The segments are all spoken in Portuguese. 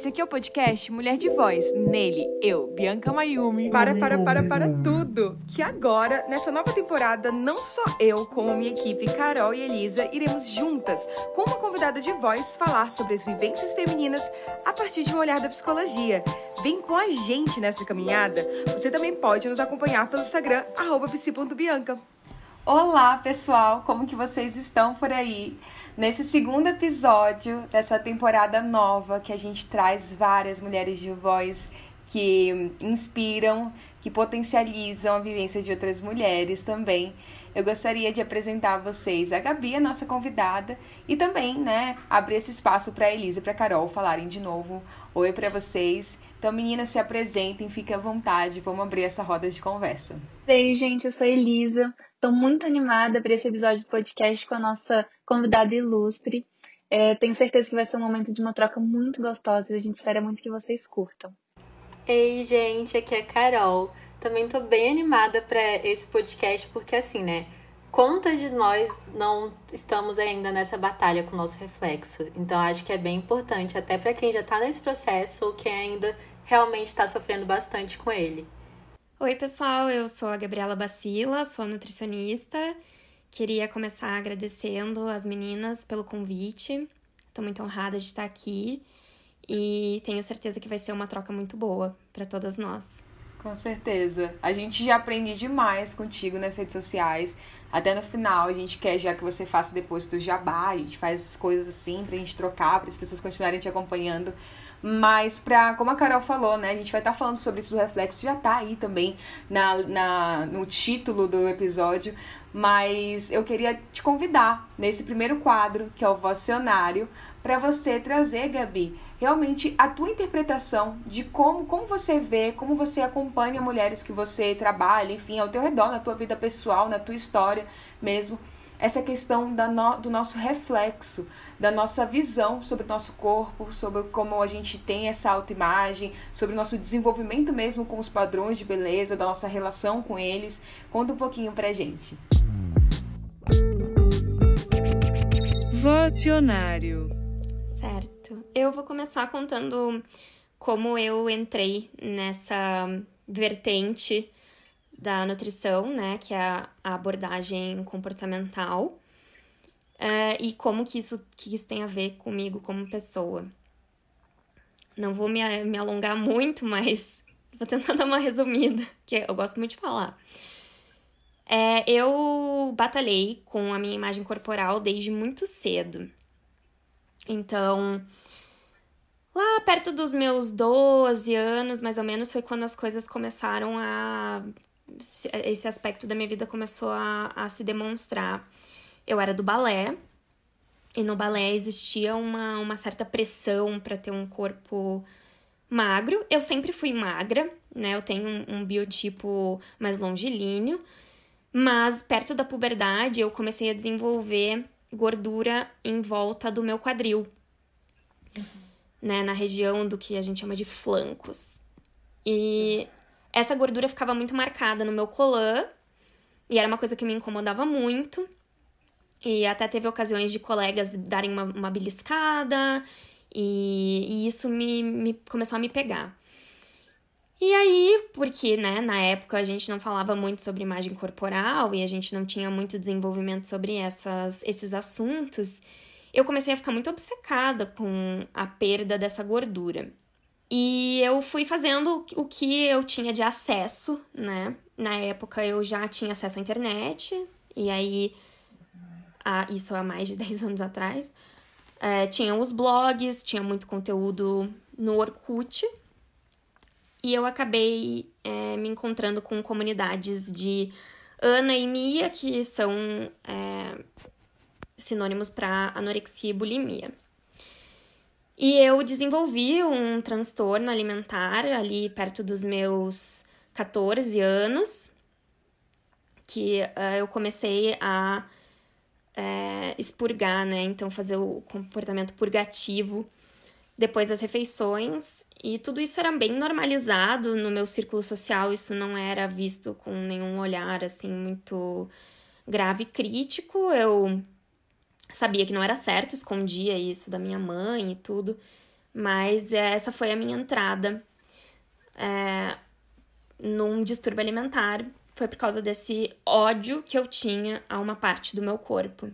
Esse aqui é o podcast Mulher de Voz. Nele, eu, Bianca Mayumi. Para tudo! Que agora, nessa nova temporada, não só eu, como minha equipe, Carol e Elisa, iremos juntas, com uma convidada de voz, falar sobre as vivências femininas a partir de um olhar da psicologia. Vem com a gente nessa caminhada. Você também pode nos acompanhar pelo Instagram, @psi.bianca. Olá, pessoal! Como que vocês estão por aí? Nesse segundo episódio dessa temporada nova, que a gente traz várias mulheres de voz que inspiram, que potencializam a vivência de outras mulheres também. Eu gostaria de apresentar a vocês a Gabi, a nossa convidada, e também, abrir esse espaço para a Elisa e para a Carol falarem de novo. Oi para vocês. Então, meninas, se apresentem, fiquem à vontade, vamos abrir essa roda de conversa. Ei, gente, eu sou a Elisa. Estou muito animada para esse episódio do podcast com a nossa convidada ilustre. Tenho certeza que vai ser um momento de uma troca muito gostosa e a gente espera muito que vocês curtam. Ei, gente, aqui é a Carol. Também tô bem animada para esse podcast porque, assim, quantas de nós não estamos ainda nessa batalha com o nosso reflexo? Então, acho que é bem importante, até para quem já tá nesse processo ou quem ainda realmente está sofrendo bastante com ele. Oi, pessoal, eu sou a Gabriela Bacila, sou nutricionista. Queria começar agradecendo as meninas pelo convite. Estou muito honrada de estar aqui e tenho certeza que vai ser uma troca muito boa para todas nós. Com certeza. A gente já aprende demais contigo nas redes sociais. Até no final, a gente quer já que você faça depois do jabá. A gente faz essas coisas assim pra gente trocar, para as pessoas continuarem te acompanhando. Mas, como a Carol falou, a gente vai estar falando sobre isso do reflexo, já tá aí também no título do episódio. Mas eu queria te convidar nesse primeiro quadro, que é o Vocionário, para você trazer, Gabi, realmente a tua interpretação de como você vê, como você acompanha mulheres que você trabalha, enfim, ao teu redor, na tua vida pessoal, na tua história mesmo. Essa questão do nosso reflexo, da nossa visão sobre o nosso corpo, sobre como a gente tem essa autoimagem, sobre o nosso desenvolvimento mesmo com os padrões de beleza, da nossa relação com eles. Conta um pouquinho pra gente. Vocionário. Certo. Eu vou começar contando como eu entrei nessa vertente da nutrição, que é a abordagem comportamental, e como que isso tem a ver comigo como pessoa. Não vou me alongar muito, mas vou tentar dar uma resumida, que eu gosto muito de falar. Eu batalhei com a minha imagem corporal desde muito cedo. Então, lá perto dos meus 12 anos, mais ou menos, foi quando as coisas começaram esse aspecto da minha vida começou a se demonstrar. Eu era do balé, e no balé existia uma certa pressão para ter um corpo magro. Eu sempre fui magra, eu tenho um biotipo mais longilíneo, mas perto da puberdade eu comecei a desenvolver gordura em volta do meu quadril, na região do que a gente chama de flancos. E essa gordura ficava muito marcada no meu colã, e era uma coisa que me incomodava muito. E até teve ocasiões de colegas darem uma beliscada, e isso me começou a me pegar. E aí, porque, na época a gente não falava muito sobre imagem corporal, e a gente não tinha muito desenvolvimento sobre esses assuntos, eu comecei a ficar muito obcecada com a perda dessa gordura. E eu fui fazendo o que eu tinha de acesso, Na época eu já tinha acesso à internet, e aí, isso há mais de 10 anos atrás, tinha os blogs, tinha muito conteúdo no Orkut, e eu acabei me encontrando com comunidades de Ana e Mia, que são sinônimos para anorexia e bulimia. E eu desenvolvi um transtorno alimentar ali perto dos meus 14 anos, que eu comecei a expurgar, então fazer o comportamento purgativo depois das refeições. E tudo isso era bem normalizado no meu círculo social, isso não era visto com nenhum olhar assim muito grave e crítico. Eu sabia que não era certo, escondia isso da minha mãe e tudo, Mas essa foi a minha entrada num distúrbio alimentar. Foi por causa desse ódio que eu tinha a uma parte do meu corpo.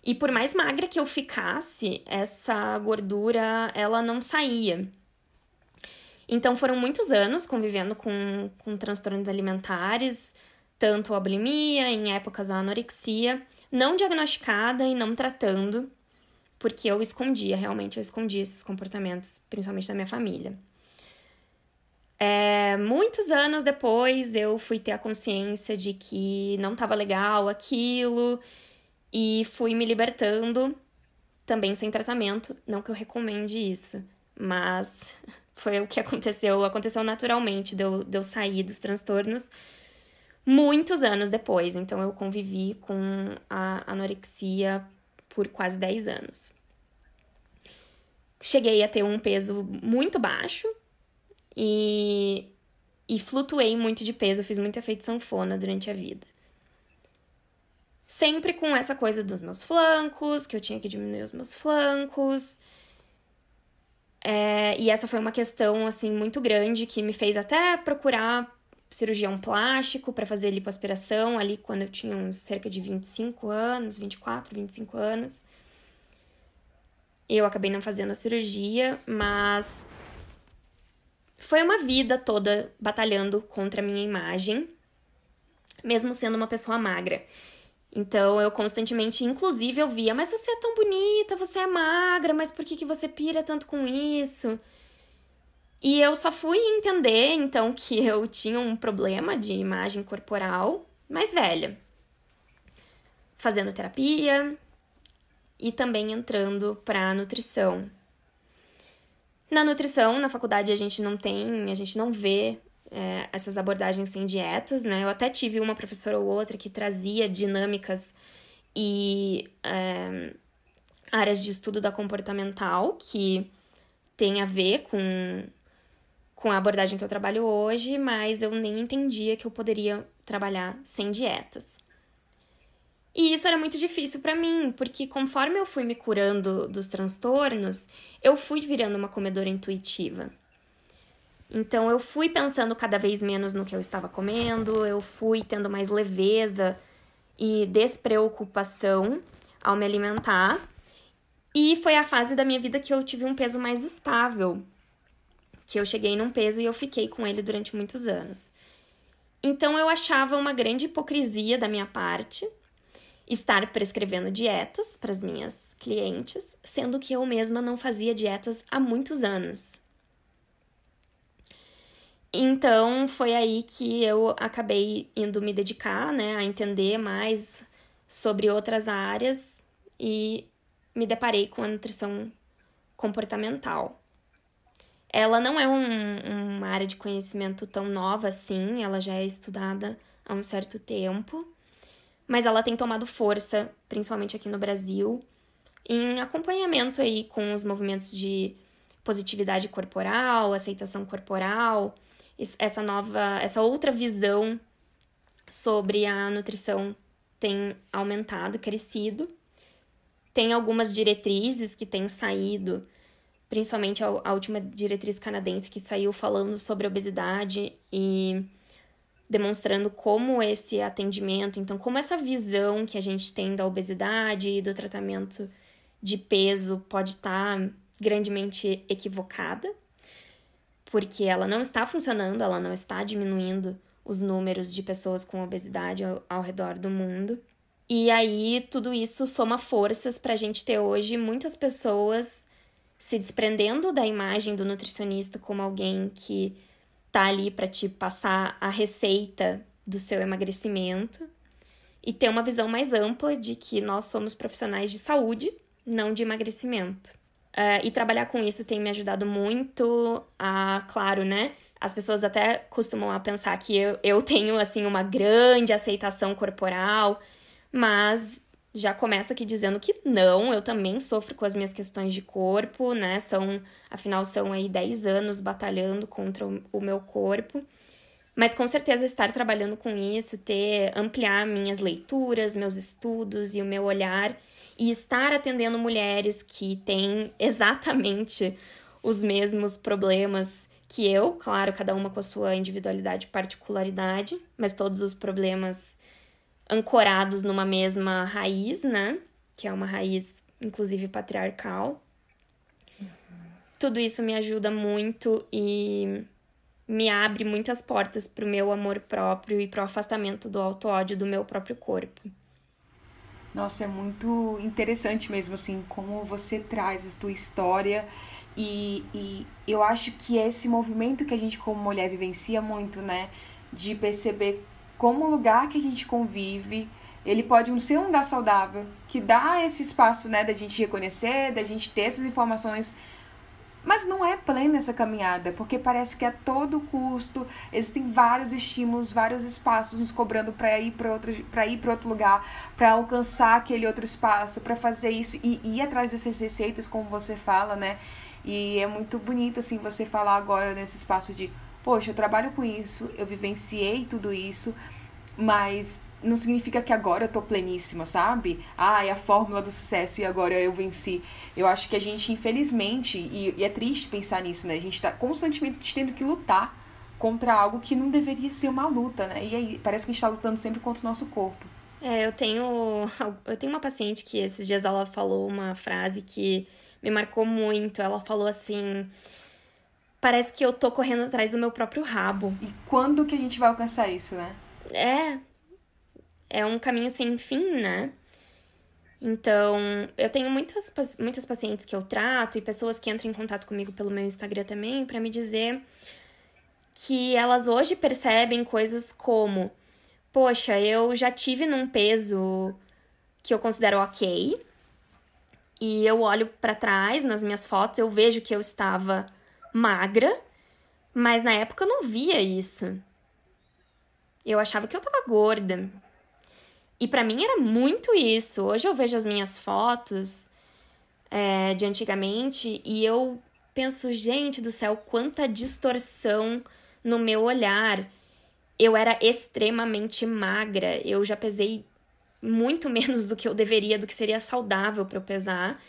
E por mais magra que eu ficasse, essa gordura, ela não saía. Então foram muitos anos convivendo com transtornos alimentares, tanto a bulimia, em épocas a anorexia, não diagnosticada e não tratando, porque eu escondia esses comportamentos, principalmente da minha família. Muitos anos depois, eu fui ter a consciência de que não estava legal aquilo e fui me libertando, também sem tratamento. Não que eu recomende isso, mas foi o que aconteceu. Aconteceu naturalmente de eu sair dos transtornos muitos anos depois. Então, eu convivi com a anorexia por quase 10 anos. Cheguei a ter um peso muito baixo e flutuei muito de peso. Eu fiz muito efeito sanfona durante a vida. Sempre com essa coisa dos meus flancos, que eu tinha que diminuir os meus flancos. E essa foi uma questão, assim, muito grande que me fez até procurar cirurgião plástico para fazer lipoaspiração ali quando eu tinha uns cerca de 25 anos, 24, 25 anos. Eu acabei não fazendo a cirurgia, mas foi uma vida toda batalhando contra a minha imagem, mesmo sendo uma pessoa magra. Então, eu constantemente, inclusive, eu via, mas você é tão bonita, você é magra, mas por que você pira tanto com isso? E eu só fui entender, então, que eu tinha um problema de imagem corporal mais velha. Fazendo terapia e também entrando para nutrição. Na nutrição, na faculdade, a gente não vê essas abordagens sem dietas, né? Eu até tive uma professora ou outra que trazia dinâmicas e áreas de estudo da comportamental que tem a ver com a abordagem que eu trabalho hoje, mas eu nem entendia que eu poderia trabalhar sem dietas. E isso era muito difícil para mim, porque conforme eu fui me curando dos transtornos, eu fui virando uma comedora intuitiva. Então, eu fui pensando cada vez menos no que eu estava comendo, eu fui tendo mais leveza e despreocupação ao me alimentar. E foi a fase da minha vida que eu tive um peso mais estável, que eu cheguei num peso e eu fiquei com ele durante muitos anos. Então, eu achava uma grande hipocrisia da minha parte estar prescrevendo dietas para as minhas clientes, sendo que eu mesma não fazia dietas há muitos anos. Então, foi aí que eu acabei indo me dedicar, né, a entender mais sobre outras áreas e me deparei com a nutrição comportamental. Ela não é uma área de conhecimento tão nova assim, ela já é estudada há um certo tempo, mas ela tem tomado força, principalmente aqui no Brasil, em acompanhamento aí com os movimentos de positividade corporal, aceitação corporal, essa outra visão sobre a nutrição tem aumentado, crescido. Tem algumas diretrizes que têm saído, principalmente a última diretriz canadense que saiu falando sobre obesidade e demonstrando como esse atendimento, então como essa visão que a gente tem da obesidade e do tratamento de peso pode estar grandemente equivocada, porque ela não está funcionando, ela não está diminuindo os números de pessoas com obesidade ao redor do mundo. E aí, tudo isso soma forças para a gente ter hoje muitas pessoas se desprendendo da imagem do nutricionista como alguém que tá ali para te passar a receita do seu emagrecimento e ter uma visão mais ampla de que nós somos profissionais de saúde, não de emagrecimento. E trabalhar com isso tem me ajudado muito claro, né? As pessoas até costumam pensar que eu tenho, assim, uma grande aceitação corporal, mas já começo aqui dizendo que não, eu também sofro com as minhas questões de corpo, né? Afinal, são aí 10 anos batalhando contra o meu corpo. Mas com certeza estar trabalhando com isso, ampliar minhas leituras, meus estudos e o meu olhar e estar atendendo mulheres que têm exatamente os mesmos problemas que eu, claro, cada uma com a sua individualidade e particularidade, mas todos os problemas ancorados numa mesma raiz, né? Que é uma raiz, inclusive, patriarcal. Tudo isso me ajuda muito e me abre muitas portas pro meu amor próprio e pro afastamento do auto-ódio do meu próprio corpo. Nossa, é muito interessante mesmo, assim, como você traz a tua história e eu acho que é esse movimento que a gente como mulher vivencia muito, né? De perceber como o lugar que a gente convive, ele pode não ser um lugar saudável, que dá esse espaço, né, da gente reconhecer, da gente ter essas informações, mas não é plena essa caminhada, porque parece que a todo custo existem vários estímulos, vários espaços nos cobrando para ir para outro lugar, para alcançar aquele outro espaço, para fazer isso e ir atrás dessas receitas, como você fala, né? E é muito bonito assim você falar agora nesse espaço de, poxa, eu trabalho com isso, eu vivenciei tudo isso, mas não significa que agora eu tô pleníssima, sabe? É a fórmula do sucesso e agora eu venci. Eu acho que a gente, infelizmente, e é triste pensar nisso, né? A gente tá constantemente tendo que lutar contra algo que não deveria ser uma luta, né? E aí parece que a gente tá lutando sempre contra o nosso corpo. Eu tenho uma paciente que esses dias ela falou uma frase que me marcou muito. Ela falou assim: parece que eu tô correndo atrás do meu próprio rabo. E quando que a gente vai alcançar isso, né? É um caminho sem fim, né? Então, eu tenho muitas pacientes que eu trato e pessoas que entram em contato comigo pelo meu Instagram também pra me dizer que elas hoje percebem coisas como: poxa, eu já tive num peso que eu considero ok, e eu olho pra trás nas minhas fotos, eu vejo que eu estava magra, mas na época eu não via isso. Eu achava que eu tava gorda. E pra mim era muito isso. Hoje eu vejo as minhas fotos de antigamente e eu penso, gente do céu, quanta distorção no meu olhar. Eu era extremamente magra. Eu já pesei muito menos do que eu deveria, do que seria saudável pra eu pesar.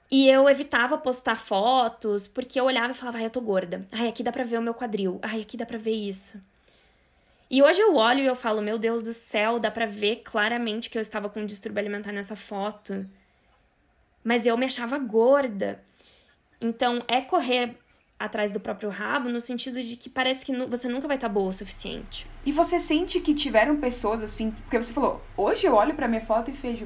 E eu evitava postar fotos porque eu olhava e falava: eu tô gorda. Aqui dá pra ver o meu quadril. Aqui dá pra ver isso. E hoje eu olho e eu falo: meu Deus do céu, dá pra ver claramente que eu estava com um distúrbio alimentar nessa foto. Mas eu me achava gorda. Então, é correr atrás do próprio rabo no sentido de que parece que você nunca vai estar boa o suficiente. E você sente que tiveram pessoas assim, porque você falou, hoje eu olho pra minha foto e vejo,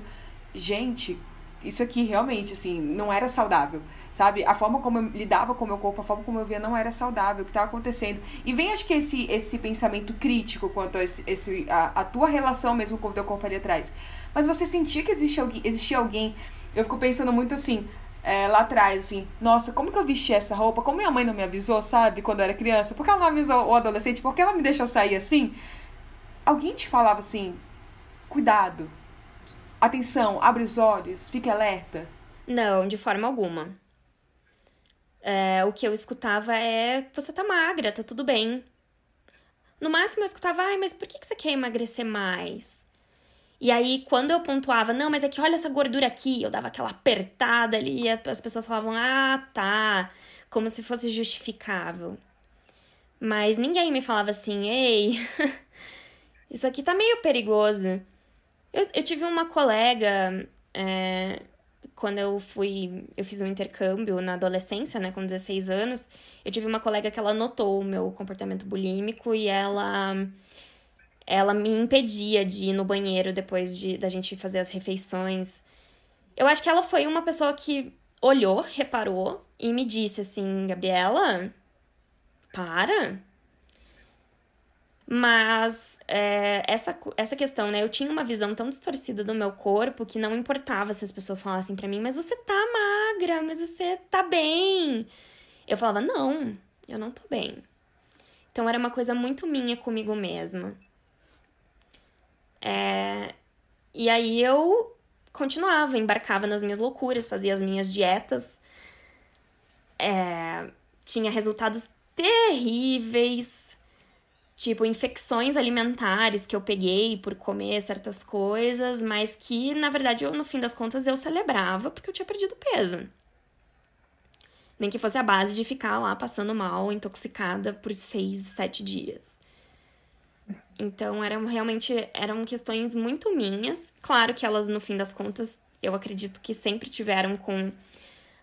gente, isso aqui realmente, assim, não era saudável. Sabe? A forma como eu lidava com o meu corpo, a forma como eu via não era saudável, o que estava acontecendo. E vem, acho que esse pensamento crítico quanto a tua relação mesmo com o teu corpo ali atrás. Mas você sentia que existia alguém, eu fico pensando muito assim, lá atrás, assim, nossa, como que eu vesti essa roupa? Como minha mãe não me avisou, sabe? Quando eu era criança? Por que ela não avisou o adolescente? Por que ela me deixou sair assim? Alguém te falava assim, cuidado, atenção, abre os olhos, fique alerta? Não, de forma alguma. O que eu escutava é: você tá magra, tá tudo bem. No máximo eu escutava: mas por que você quer emagrecer mais? E aí, quando eu pontuava: não, mas é que olha essa gordura aqui, eu dava aquela apertada ali e as pessoas falavam: tá, como se fosse justificável. Mas ninguém me falava assim: ei, isso aqui tá meio perigoso. Eu tive uma colega, quando eu fiz um intercâmbio na adolescência, né, com 16 anos, eu tive uma colega que ela notou o meu comportamento bulímico e ela me impedia de ir no banheiro depois da gente fazer as refeições. Eu acho que ela foi uma pessoa que olhou, reparou e me disse assim: Gabriela, para. Mas essa questão, né? Eu tinha uma visão tão distorcida do meu corpo que não importava se as pessoas falassem pra mim: mas você tá magra, mas você tá bem. Eu falava: não, eu não tô bem. Então era uma coisa muito minha comigo mesma. E aí eu continuava, embarcava nas minhas loucuras, fazia as minhas dietas. Tinha resultados terríveis. tipo, infecções alimentares que eu peguei por comer certas coisas, mas que, na verdade, no fim das contas, eu celebrava porque eu tinha perdido peso. Nem que fosse a base de ficar lá passando mal, intoxicada por 6, 7 dias. Então, eram questões muito minhas. Claro que elas, no fim das contas, eu acredito que sempre tiveram com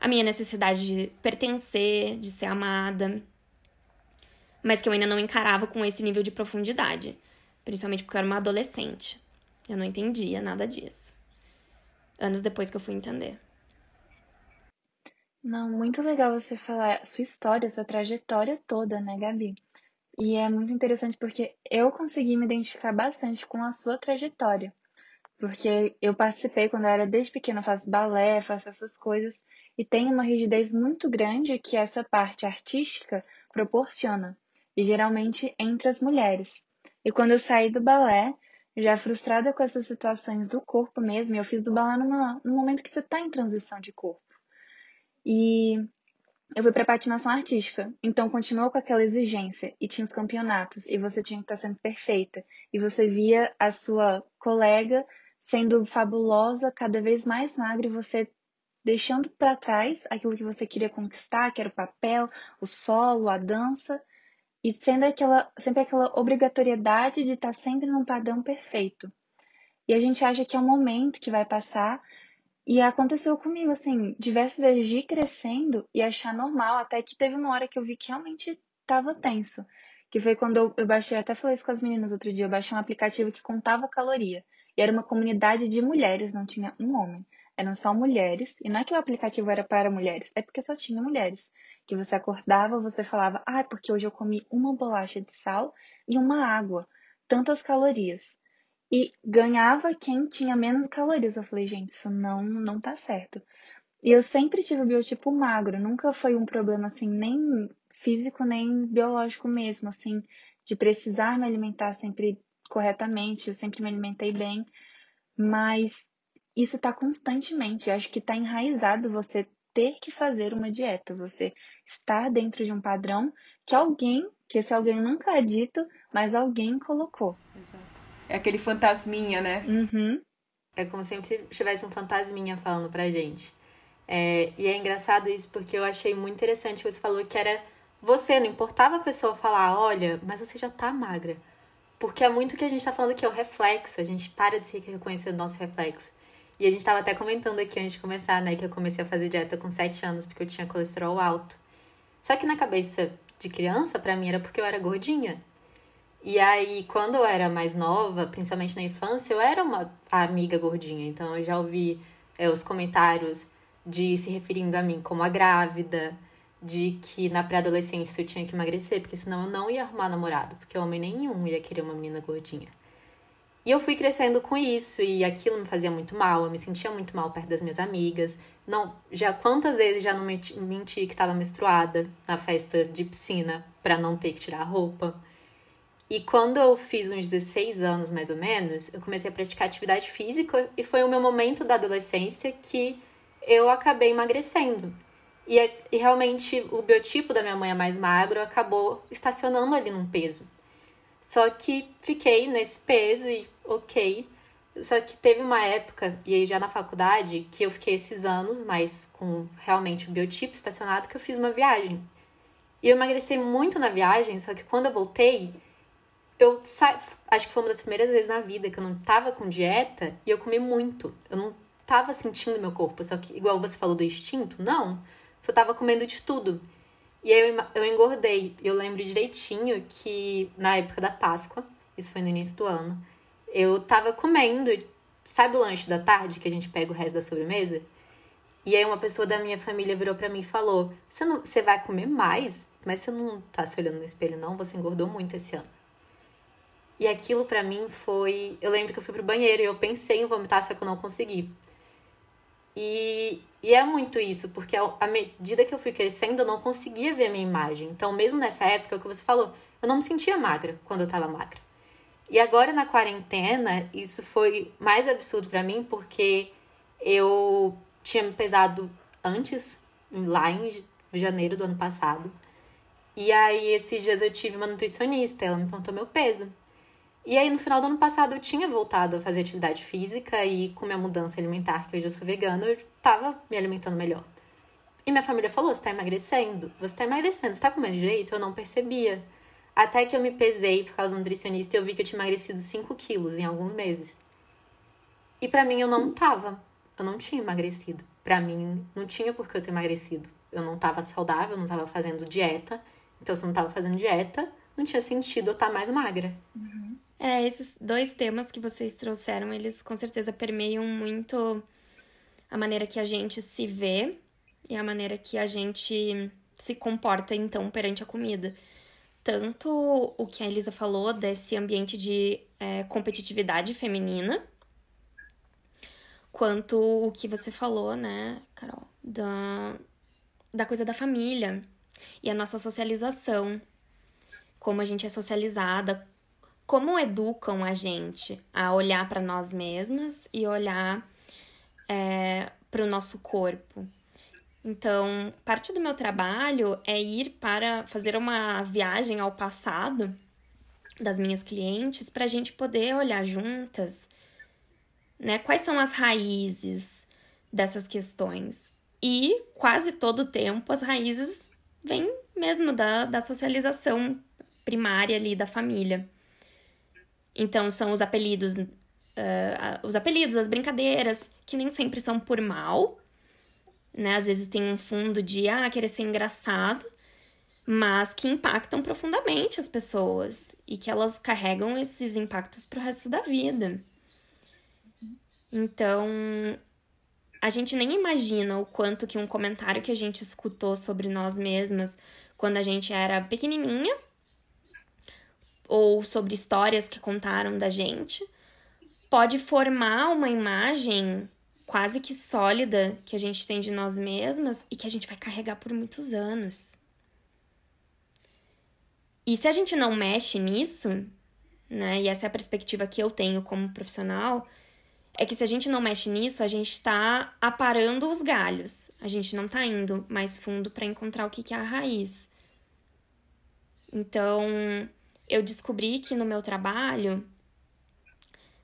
a minha necessidade de pertencer, de ser amada, mas que eu ainda não encarava com esse nível de profundidade. Principalmente porque eu era uma adolescente. Eu não entendia nada disso. Anos depois que eu fui entender. Não, muito legal você falar a sua história, a sua trajetória toda, né, Gabi? E é muito interessante porque eu consegui me identificar bastante com a sua trajetória. Porque eu participei quando eu era desde pequena, eu faço balé, faço essas coisas, e tem uma rigidez muito grande que essa parte artística proporciona, e geralmente entre as mulheres. E quando eu saí do balé, já frustrada com essas situações do corpo mesmo, eu fiz do balé num momento que você está em transição de corpo. E eu fui para patinação artística, então continuou com aquela exigência, e tinha os campeonatos, e você tinha que estar sempre perfeita, e você via a sua colega sendo fabulosa, cada vez mais magra, e você deixando para trás aquilo que você queria conquistar, que era o papel, o solo, a dança, e sendo sempre aquela obrigatoriedade de estar sempre num padrão perfeito. E a gente acha que é um momento que vai passar, e aconteceu comigo, assim, diversas vezes de ir crescendo e achar normal, até que teve uma hora que eu vi que realmente estava tenso. Que foi quando eu baixei, até falei isso com as meninas outro dia, eu baixei um aplicativo que contava caloria. E era uma comunidade de mulheres, não tinha um homem. Eram só mulheres, e não é que o aplicativo era para mulheres, é porque só tinha mulheres. Que você acordava, você falava, porque hoje eu comi uma bolacha de sal e uma água. Tantas calorias. E ganhava quem tinha menos calorias. Eu falei, gente, isso não tá certo. E eu sempre tive o biotipo magro, nunca foi um problema assim, nem físico, nem biológico mesmo, assim, de precisar me alimentar sempre corretamente, eu sempre me alimentei bem, mas isso tá constantemente, eu acho que tá enraizado você ter que fazer uma dieta, você estar dentro de um padrão que esse alguém nunca é dito, mas alguém colocou. Exato. É aquele fantasminha, né? Uhum. É como se sempre tivesse um fantasminha falando pra gente. E é engraçado isso porque eu achei muito interessante que você falou que era você, não importava a pessoa falar, olha, mas você já tá magra. Porque é muito o que a gente tá falando aqui, é o reflexo, a gente para de se reconhecer o nosso reflexo. E a gente tava até comentando aqui antes de começar, né, que eu comecei a fazer dieta com 7 anos porque eu tinha colesterol alto. Só que na cabeça de criança, pra mim, era porque eu era gordinha. E aí, quando eu era mais nova, principalmente na infância, eu era uma amiga gordinha. Então, eu já ouvi os comentários de se referindo a mim como a grávida, de que na pré-adolescência eu tinha que emagrecer, porque senão eu não ia arrumar namorado, porque homem nenhum ia querer uma menina gordinha. E eu fui crescendo com isso, e aquilo me fazia muito mal, eu me sentia muito mal perto das minhas amigas. Quantas vezes já não menti que estava menstruada na festa de piscina para não ter que tirar a roupa. E quando eu fiz uns 16 anos, mais ou menos, eu comecei a praticar atividade física e foi o meu momento da adolescência que eu acabei emagrecendo. E realmente o biotipo da minha mãe é mais magro, acabou estacionando ali num peso. Só que fiquei nesse peso e ok. Só que teve uma época, e aí já na faculdade, que eu fiquei esses anos, mas com realmente o biotipo estacionado, que eu fiz uma viagem. E eu emagreci muito na viagem, só que quando eu voltei, acho que foi uma das primeiras vezes na vida que eu não tava com dieta e eu comi muito. Eu não tava sentindo meu corpo, só que igual você falou do instinto, não. Só tava comendo de tudo. E aí eu engordei. Eu lembro direitinho que na época da Páscoa, isso foi no início do ano, eu tava comendo, sabe o lanche da tarde que a gente pega o resto da sobremesa? E aí uma pessoa da minha família virou pra mim e falou, você vai comer mais? Mas você não tá se olhando no espelho não? Você engordou muito esse ano. E aquilo pra mim foi... Eu lembro que eu fui pro banheiro e eu pensei em vomitar, só que eu não consegui. E é muito isso, porque à medida que eu fui crescendo, eu não conseguia ver a minha imagem. Então, mesmo nessa época, o que você falou, eu não me sentia magra quando eu tava magra. E agora, na quarentena, isso foi mais absurdo pra mim, porque eu tinha me pesado antes, lá em janeiro do ano passado. E aí, esses dias eu tive uma nutricionista, ela me perguntou meu peso. E aí, no final do ano passado, eu tinha voltado a fazer atividade física e com minha mudança alimentar, que hoje eu sou vegana, eu tava me alimentando melhor. E minha família falou, você tá emagrecendo, você tá comendo direito? Eu não percebia. Até que eu me pesei por causa do nutricionista e eu vi que eu tinha emagrecido 5 quilos em alguns meses. E pra mim, eu não tinha emagrecido. Pra mim, não tinha por que eu ter emagrecido. Eu não tava saudável, não tava fazendo dieta. Então, se eu não tava fazendo dieta, não tinha sentido eu estar mais magra. Esses 2 temas que vocês trouxeram, eles com certeza permeiam muito a maneira que a gente se vê e a maneira que a gente se comporta, então, perante a comida. Tanto o que a Elisa falou desse ambiente de competitividade feminina, quanto o que você falou, né, Carol, da coisa da família e a nossa socialização, como a gente é socializada, como educam a gente a olhar para nós mesmas e olhar para o nosso corpo. Então, parte do meu trabalho é ir para fazer uma viagem ao passado das minhas clientes para a gente poder olhar juntas, né, quais são as raízes dessas questões. E quase todo o tempo as raízes vêm mesmo da socialização primária ali da família. Então, são os apelidos, as brincadeiras, que nem sempre são por mal, né? Às vezes tem um fundo de, querer ser engraçado, mas que impactam profundamente as pessoas e que elas carregam esses impactos pro resto da vida. Então, a gente nem imagina o quanto que um comentário que a gente escutou sobre nós mesmas quando a gente era pequenininha, ou sobre histórias que contaram da gente, pode formar uma imagem quase que sólida que a gente tem de nós mesmas e que a gente vai carregar por muitos anos. E se a gente não mexe nisso, né, e essa é a perspectiva que eu tenho como profissional, é que se a gente não mexe nisso, a gente tá aparando os galhos. A gente não tá indo mais fundo para encontrar o que é a raiz. Então, eu descobri que no meu trabalho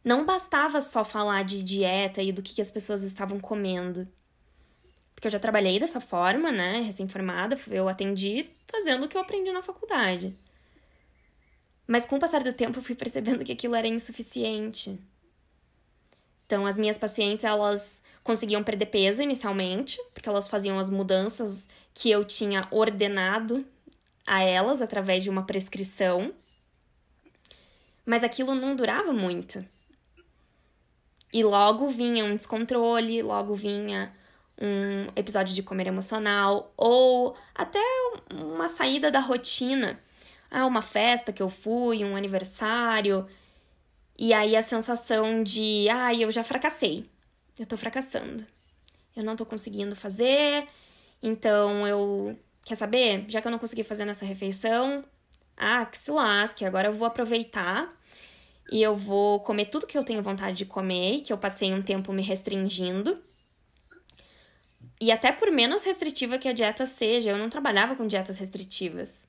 não bastava só falar de dieta e do que as pessoas estavam comendo. Porque eu já trabalhei dessa forma, né? Recém-formada, eu atendi fazendo o que eu aprendi na faculdade. Mas com o passar do tempo eu fui percebendo que aquilo era insuficiente. Então, as minhas pacientes, elas conseguiam perder peso inicialmente, porque elas faziam as mudanças que eu tinha ordenado a elas através de uma prescrição. Mas aquilo não durava muito. E logo vinha um descontrole, logo vinha um episódio de comer emocional, ou até uma saída da rotina. Uma festa que eu fui, um aniversário. E aí a sensação de, eu já fracassei. Eu tô fracassando. Eu não tô conseguindo fazer. Então quer saber? Já que eu não consegui fazer nessa refeição, que se lasque, agora eu vou aproveitar e eu vou comer tudo que eu tenho vontade de comer, que eu passei um tempo me restringindo. E até por menos restritiva que a dieta seja, eu não trabalhava com dietas restritivas.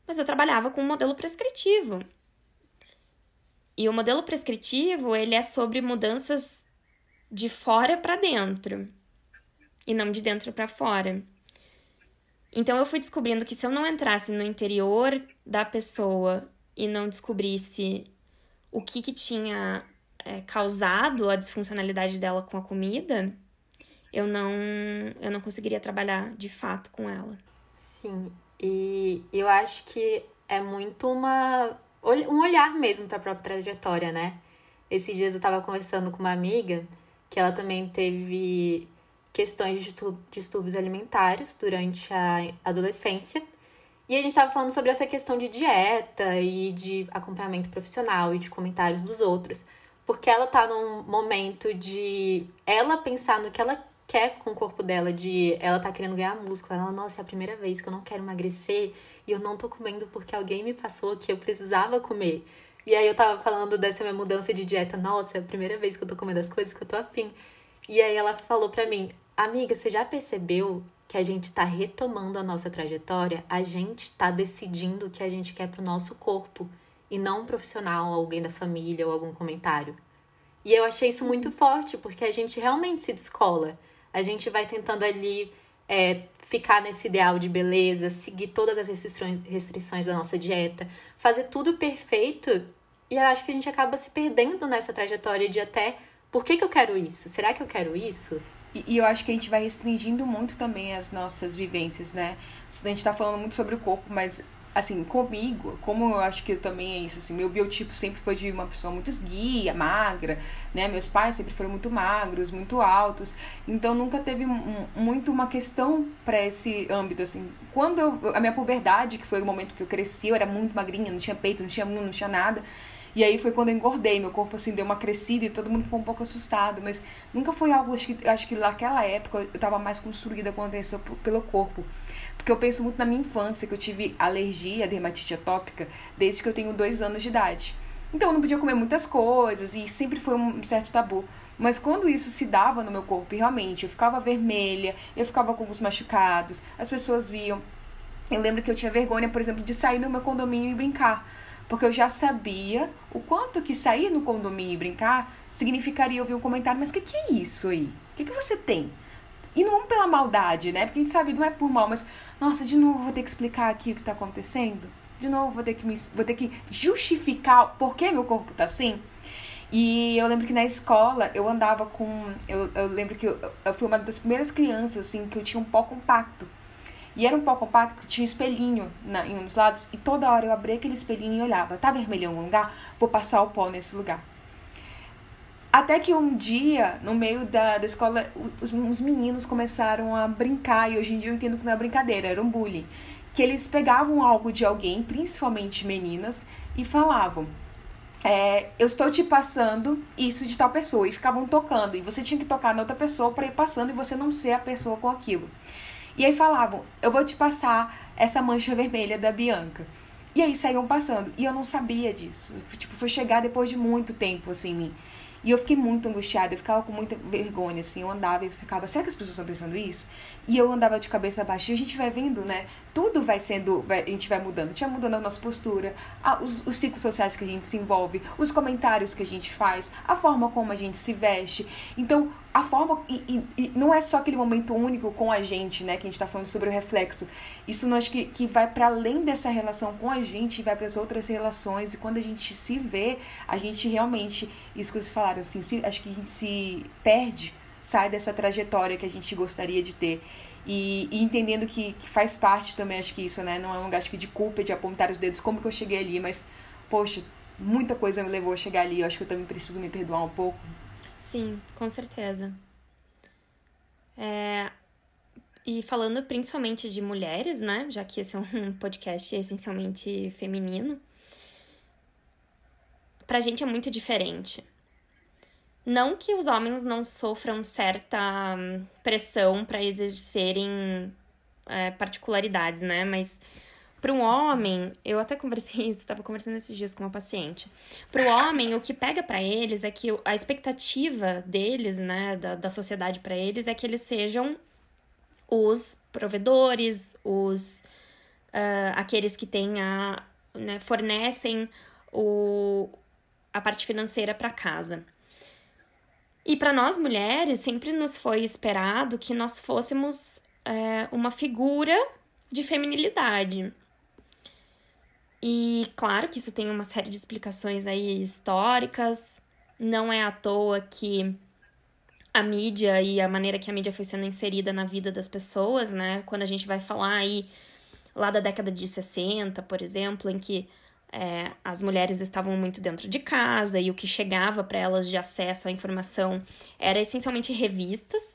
Mas eu trabalhava com um modelo prescritivo. E o modelo prescritivo, ele é sobre mudanças de fora para dentro, e não de dentro para fora. Então, eu fui descobrindo que se eu não entrasse no interior da pessoa e não descobrisse o que tinha causado a disfuncionalidade dela com a comida, eu não conseguiria trabalhar de fato com ela. Sim, e eu acho que é muito um olhar mesmo para a própria trajetória, né? Esses dias eu estava conversando com uma amiga que ela também teve questões de distúrbios alimentares durante a adolescência. E a gente estava falando sobre essa questão de dieta e de acompanhamento profissional e de comentários dos outros. Porque ela tá num momento de ela pensar no que ela quer com o corpo dela, de ela tá querendo ganhar músculo. Ela, nossa, é a primeira vez que eu não quero emagrecer e eu não tô comendo porque alguém me passou que eu precisava comer. E aí eu tava falando dessa minha mudança de dieta. Nossa, é a primeira vez que eu tô comendo as coisas que eu tô afim. E aí ela falou pra mim, Amiga, você já percebeu que a gente tá retomando a nossa trajetória? A gente tá decidindo o que a gente quer pro nosso corpo e não um profissional, alguém da família ou algum comentário. E eu achei isso muito forte, porque a gente realmente se descola. A gente vai tentando ali ficar nesse ideal de beleza, seguir todas as restrições da nossa dieta, fazer tudo perfeito. E eu acho que a gente acaba se perdendo nessa trajetória de até, por que eu quero isso? Será que eu quero isso? E eu acho que a gente vai restringindo muito também as nossas vivências, né? A gente tá falando muito sobre o corpo, mas, assim, comigo, como eu acho que eu também é isso, assim, meu biotipo sempre foi de uma pessoa muito esguia, magra, né? Meus pais sempre foram muito magros, muito altos, então nunca teve muito uma questão pra esse âmbito, assim. Quando a minha puberdade, que foi o momento que eu cresci, eu era muito magrinha, não tinha peito, não tinha nada. E aí foi quando eu engordei, meu corpo assim deu uma crescida e todo mundo ficou um pouco assustado, mas nunca foi algo, acho que naquela época eu tava mais construída com atenção pelo corpo. Porque eu penso muito na minha infância, que eu tive alergia, dermatite atópica, desde que eu tenho 2 anos de idade. Então eu não podia comer muitas coisas e sempre foi um certo tabu. Mas quando isso se dava no meu corpo, e realmente eu ficava vermelha, eu ficava com os machucados, as pessoas viam. Eu lembro que eu tinha vergonha, por exemplo, de sair no meu condomínio e brincar. Porque eu já sabia o quanto que sair no condomínio e brincar significaria ouvir um comentário, mas o que é isso aí? O que você tem? E não pela maldade, né? Porque a gente sabe, não é por mal, mas, nossa, de novo vou ter que explicar aqui o que tá acontecendo? De novo vou ter que justificar por que meu corpo tá assim? E eu lembro que na escola eu andava com... Eu lembro que eu fui uma das primeiras crianças, assim, que eu tinha um pó compacto. E era um pó compacto que tinha um espelhinho em um dos lados. E toda hora eu abria aquele espelhinho e olhava. Tá vermelho em algum lugar? Vou passar o pó nesse lugar. Até que um dia, no meio da escola, os meninos começaram a brincar. E hoje em dia eu entendo que não é brincadeira, era um bullying. Que eles pegavam algo de alguém, principalmente meninas, e falavam... eu estou te passando isso de tal pessoa. E ficavam tocando. E você tinha que tocar na outra pessoa para ir passando e você não ser a pessoa com aquilo. E aí falavam, eu vou te passar essa mancha vermelha da Bianca. E aí saíam passando. E eu não sabia disso. Foi chegar depois de muito tempo, assim, em mim. E eu fiquei muito angustiada, eu ficava com muita vergonha, assim. Eu andava e ficava, será que as pessoas estão pensando isso? E eu andava de cabeça baixa. E a gente vai vendo, né? Tudo vai sendo, a gente vai mudando. A gente vai mudando a nossa postura, os ciclos sociais que a gente se envolve, os comentários que a gente faz, a forma como a gente se veste. Então, a forma... E não é só aquele momento único com a gente, né? Que a gente tá falando sobre o reflexo. Isso não acho que vai para além dessa relação com a gente, vai para as outras relações. E quando a gente se vê, a gente realmente... Isso que vocês falaram, assim, acho que a gente se perde, sai dessa trajetória que a gente gostaria de ter. E entendendo que faz parte também, acho que isso, né? Não é um lugar, acho que de culpa, de apontar os dedos, como que eu cheguei ali. Mas, poxa, muita coisa me levou a chegar ali. Eu acho que eu também preciso me perdoar um pouco. Sim, com certeza. E falando principalmente de mulheres, né? Já que esse é um podcast essencialmente feminino. Pra gente é muito diferente. Não que os homens não sofram certa pressão para exercerem particularidades, né? Mas para um homem, eu até conversei isso, estava conversando esses dias com uma paciente. Para o homem, o que pega para eles é que a expectativa deles, né, da sociedade para eles, é que eles sejam os provedores, aqueles que têm né, fornecem a parte financeira para casa. E para nós mulheres, sempre nos foi esperado que nós fôssemos uma figura de feminilidade. E claro que isso tem uma série de explicações aí históricas. Não é à toa que a mídia e a maneira que a mídia foi sendo inserida na vida das pessoas, né? Quando a gente vai falar aí lá da década de 60, por exemplo, em que as mulheres estavam muito dentro de casa e o que chegava para elas de acesso à informação era essencialmente revistas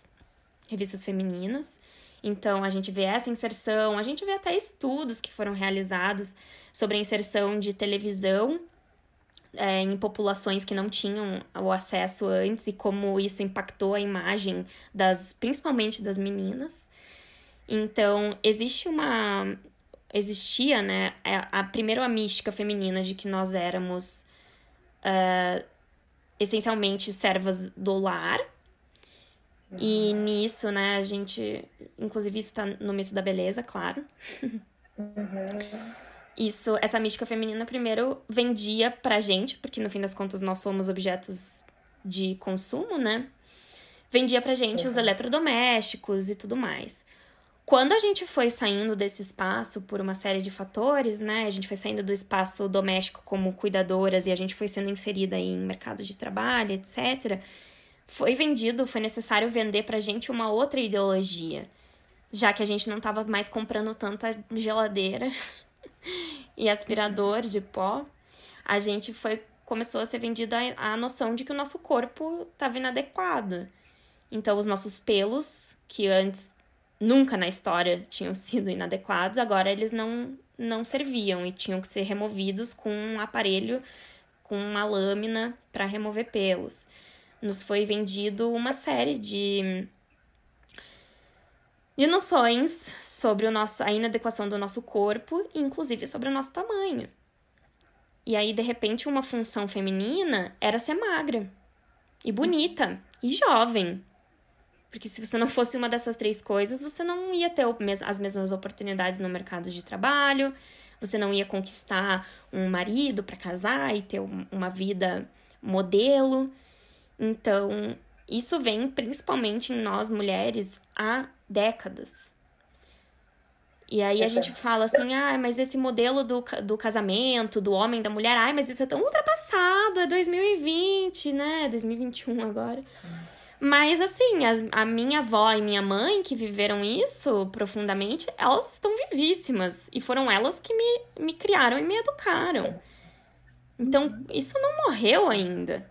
femininas. Então, a gente vê essa inserção, a gente vê até estudos que foram realizados sobre a inserção de televisão em populações que não tinham o acesso antes e como isso impactou a imagem principalmente das meninas. Então, existia, né, primeiro a mística feminina de que nós éramos essencialmente servas do lar, E nisso, né, a gente... Inclusive, isso tá no mito da beleza, claro. Essa mística feminina, primeiro, vendia pra gente, porque no fim das contas nós somos objetos de consumo, né? Vendia pra gente os eletrodomésticos e tudo mais. Quando a gente foi saindo desse espaço por uma série de fatores, né? A gente foi saindo do espaço doméstico como cuidadoras e a gente foi sendo inserida em mercado de trabalho, etc. Foi necessário vender pra gente uma outra ideologia. Já que a gente não estava mais comprando tanta geladeira e aspirador de pó, a gente começou a ser vendida a noção de que o nosso corpo estava inadequado. Então, os nossos pelos, que antes nunca na história tinham sido inadequados, agora eles não serviam e tinham que ser removidos com um aparelho, com uma lâmina para remover pelos. Nos foi vendido uma série de noções sobre a inadequação do nosso corpo, inclusive sobre o nosso tamanho. E aí, de repente, uma função feminina era ser magra, e bonita, e jovem. Porque se você não fosse uma dessas 3 coisas, você não ia ter as mesmas oportunidades no mercado de trabalho, você não ia conquistar um marido para casar e ter uma vida modelo. Então, isso vem principalmente em nós mulheres há décadas. E aí a gente fala assim, mas esse modelo do casamento, do homem e da mulher, mas isso é tão ultrapassado, é 2020, né? 2021 agora. Sim. Mas assim, a minha avó e minha mãe, que viveram isso profundamente, elas estão vivíssimas. E foram elas que me criaram e me educaram. Então, isso não morreu ainda.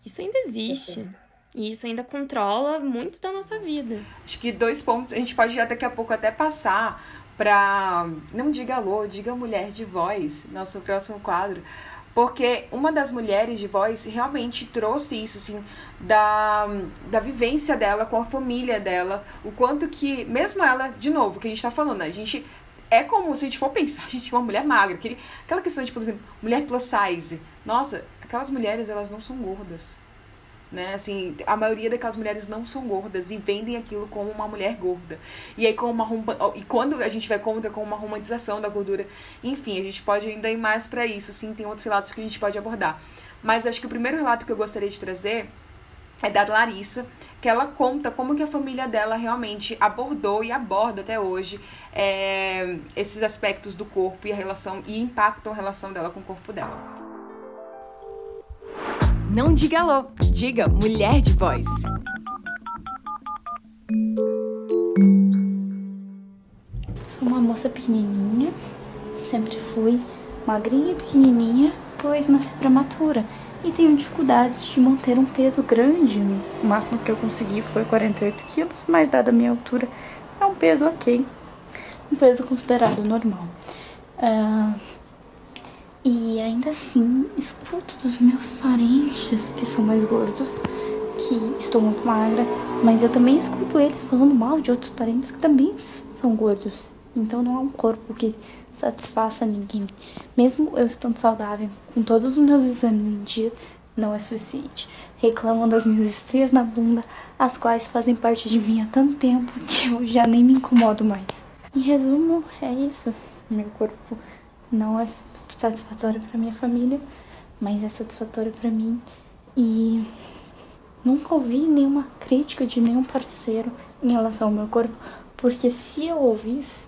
Isso ainda existe. E isso ainda controla muito da nossa vida. Acho que 2 pontos, a gente pode já daqui a pouco até passar para... Não diga alô, diga mulher de voz, nosso próximo quadro. Porque uma das mulheres de voz realmente trouxe isso, assim, da vivência dela com a família dela. O quanto que, mesmo ela, de novo, que a gente tá falando, a gente... É como se a gente for pensar, a gente é uma mulher magra. Aquela questão de, por exemplo, mulher plus size. Nossa, aquelas mulheres, elas não são gordas. Né? Assim, a maioria daquelas mulheres não são gordas e vendem aquilo como uma mulher gorda. E aí e quando a gente vai contra com uma romantização da gordura, enfim, a gente pode ainda ir mais pra isso, assim, tem outros relatos que a gente pode abordar. Mas acho que o primeiro relato que eu gostaria de trazer é da Larissa, que ela conta como que a família dela realmente abordou e aborda até hoje esses aspectos do corpo e impactam a relação dela com o corpo dela. Não diga alô, diga mulher de voz. Sou uma moça pequenininha, sempre fui magrinha e pequenininha, pois nasci prematura e tenho dificuldades de manter um peso grande. O máximo que eu consegui foi 48 quilos, mas dada a minha altura é um peso ok, um peso considerado normal. E ainda assim, escuto dos meus parentes que são mais gordos que estou muito magra, mas eu também escuto eles falando mal de outros parentes que também são gordos. Então não é um corpo que satisfaça ninguém. Mesmo eu estando saudável, com todos os meus exames em dia, não é suficiente. Reclamam das minhas estrias na bunda, as quais fazem parte de mim há tanto tempo que eu já nem me incomodo mais. Em resumo, é isso. Meu corpo não é satisfatório para minha família, mas é satisfatório para mim. E nunca ouvi nenhuma crítica de nenhum parceiro em relação ao meu corpo, porque se eu ouvisse,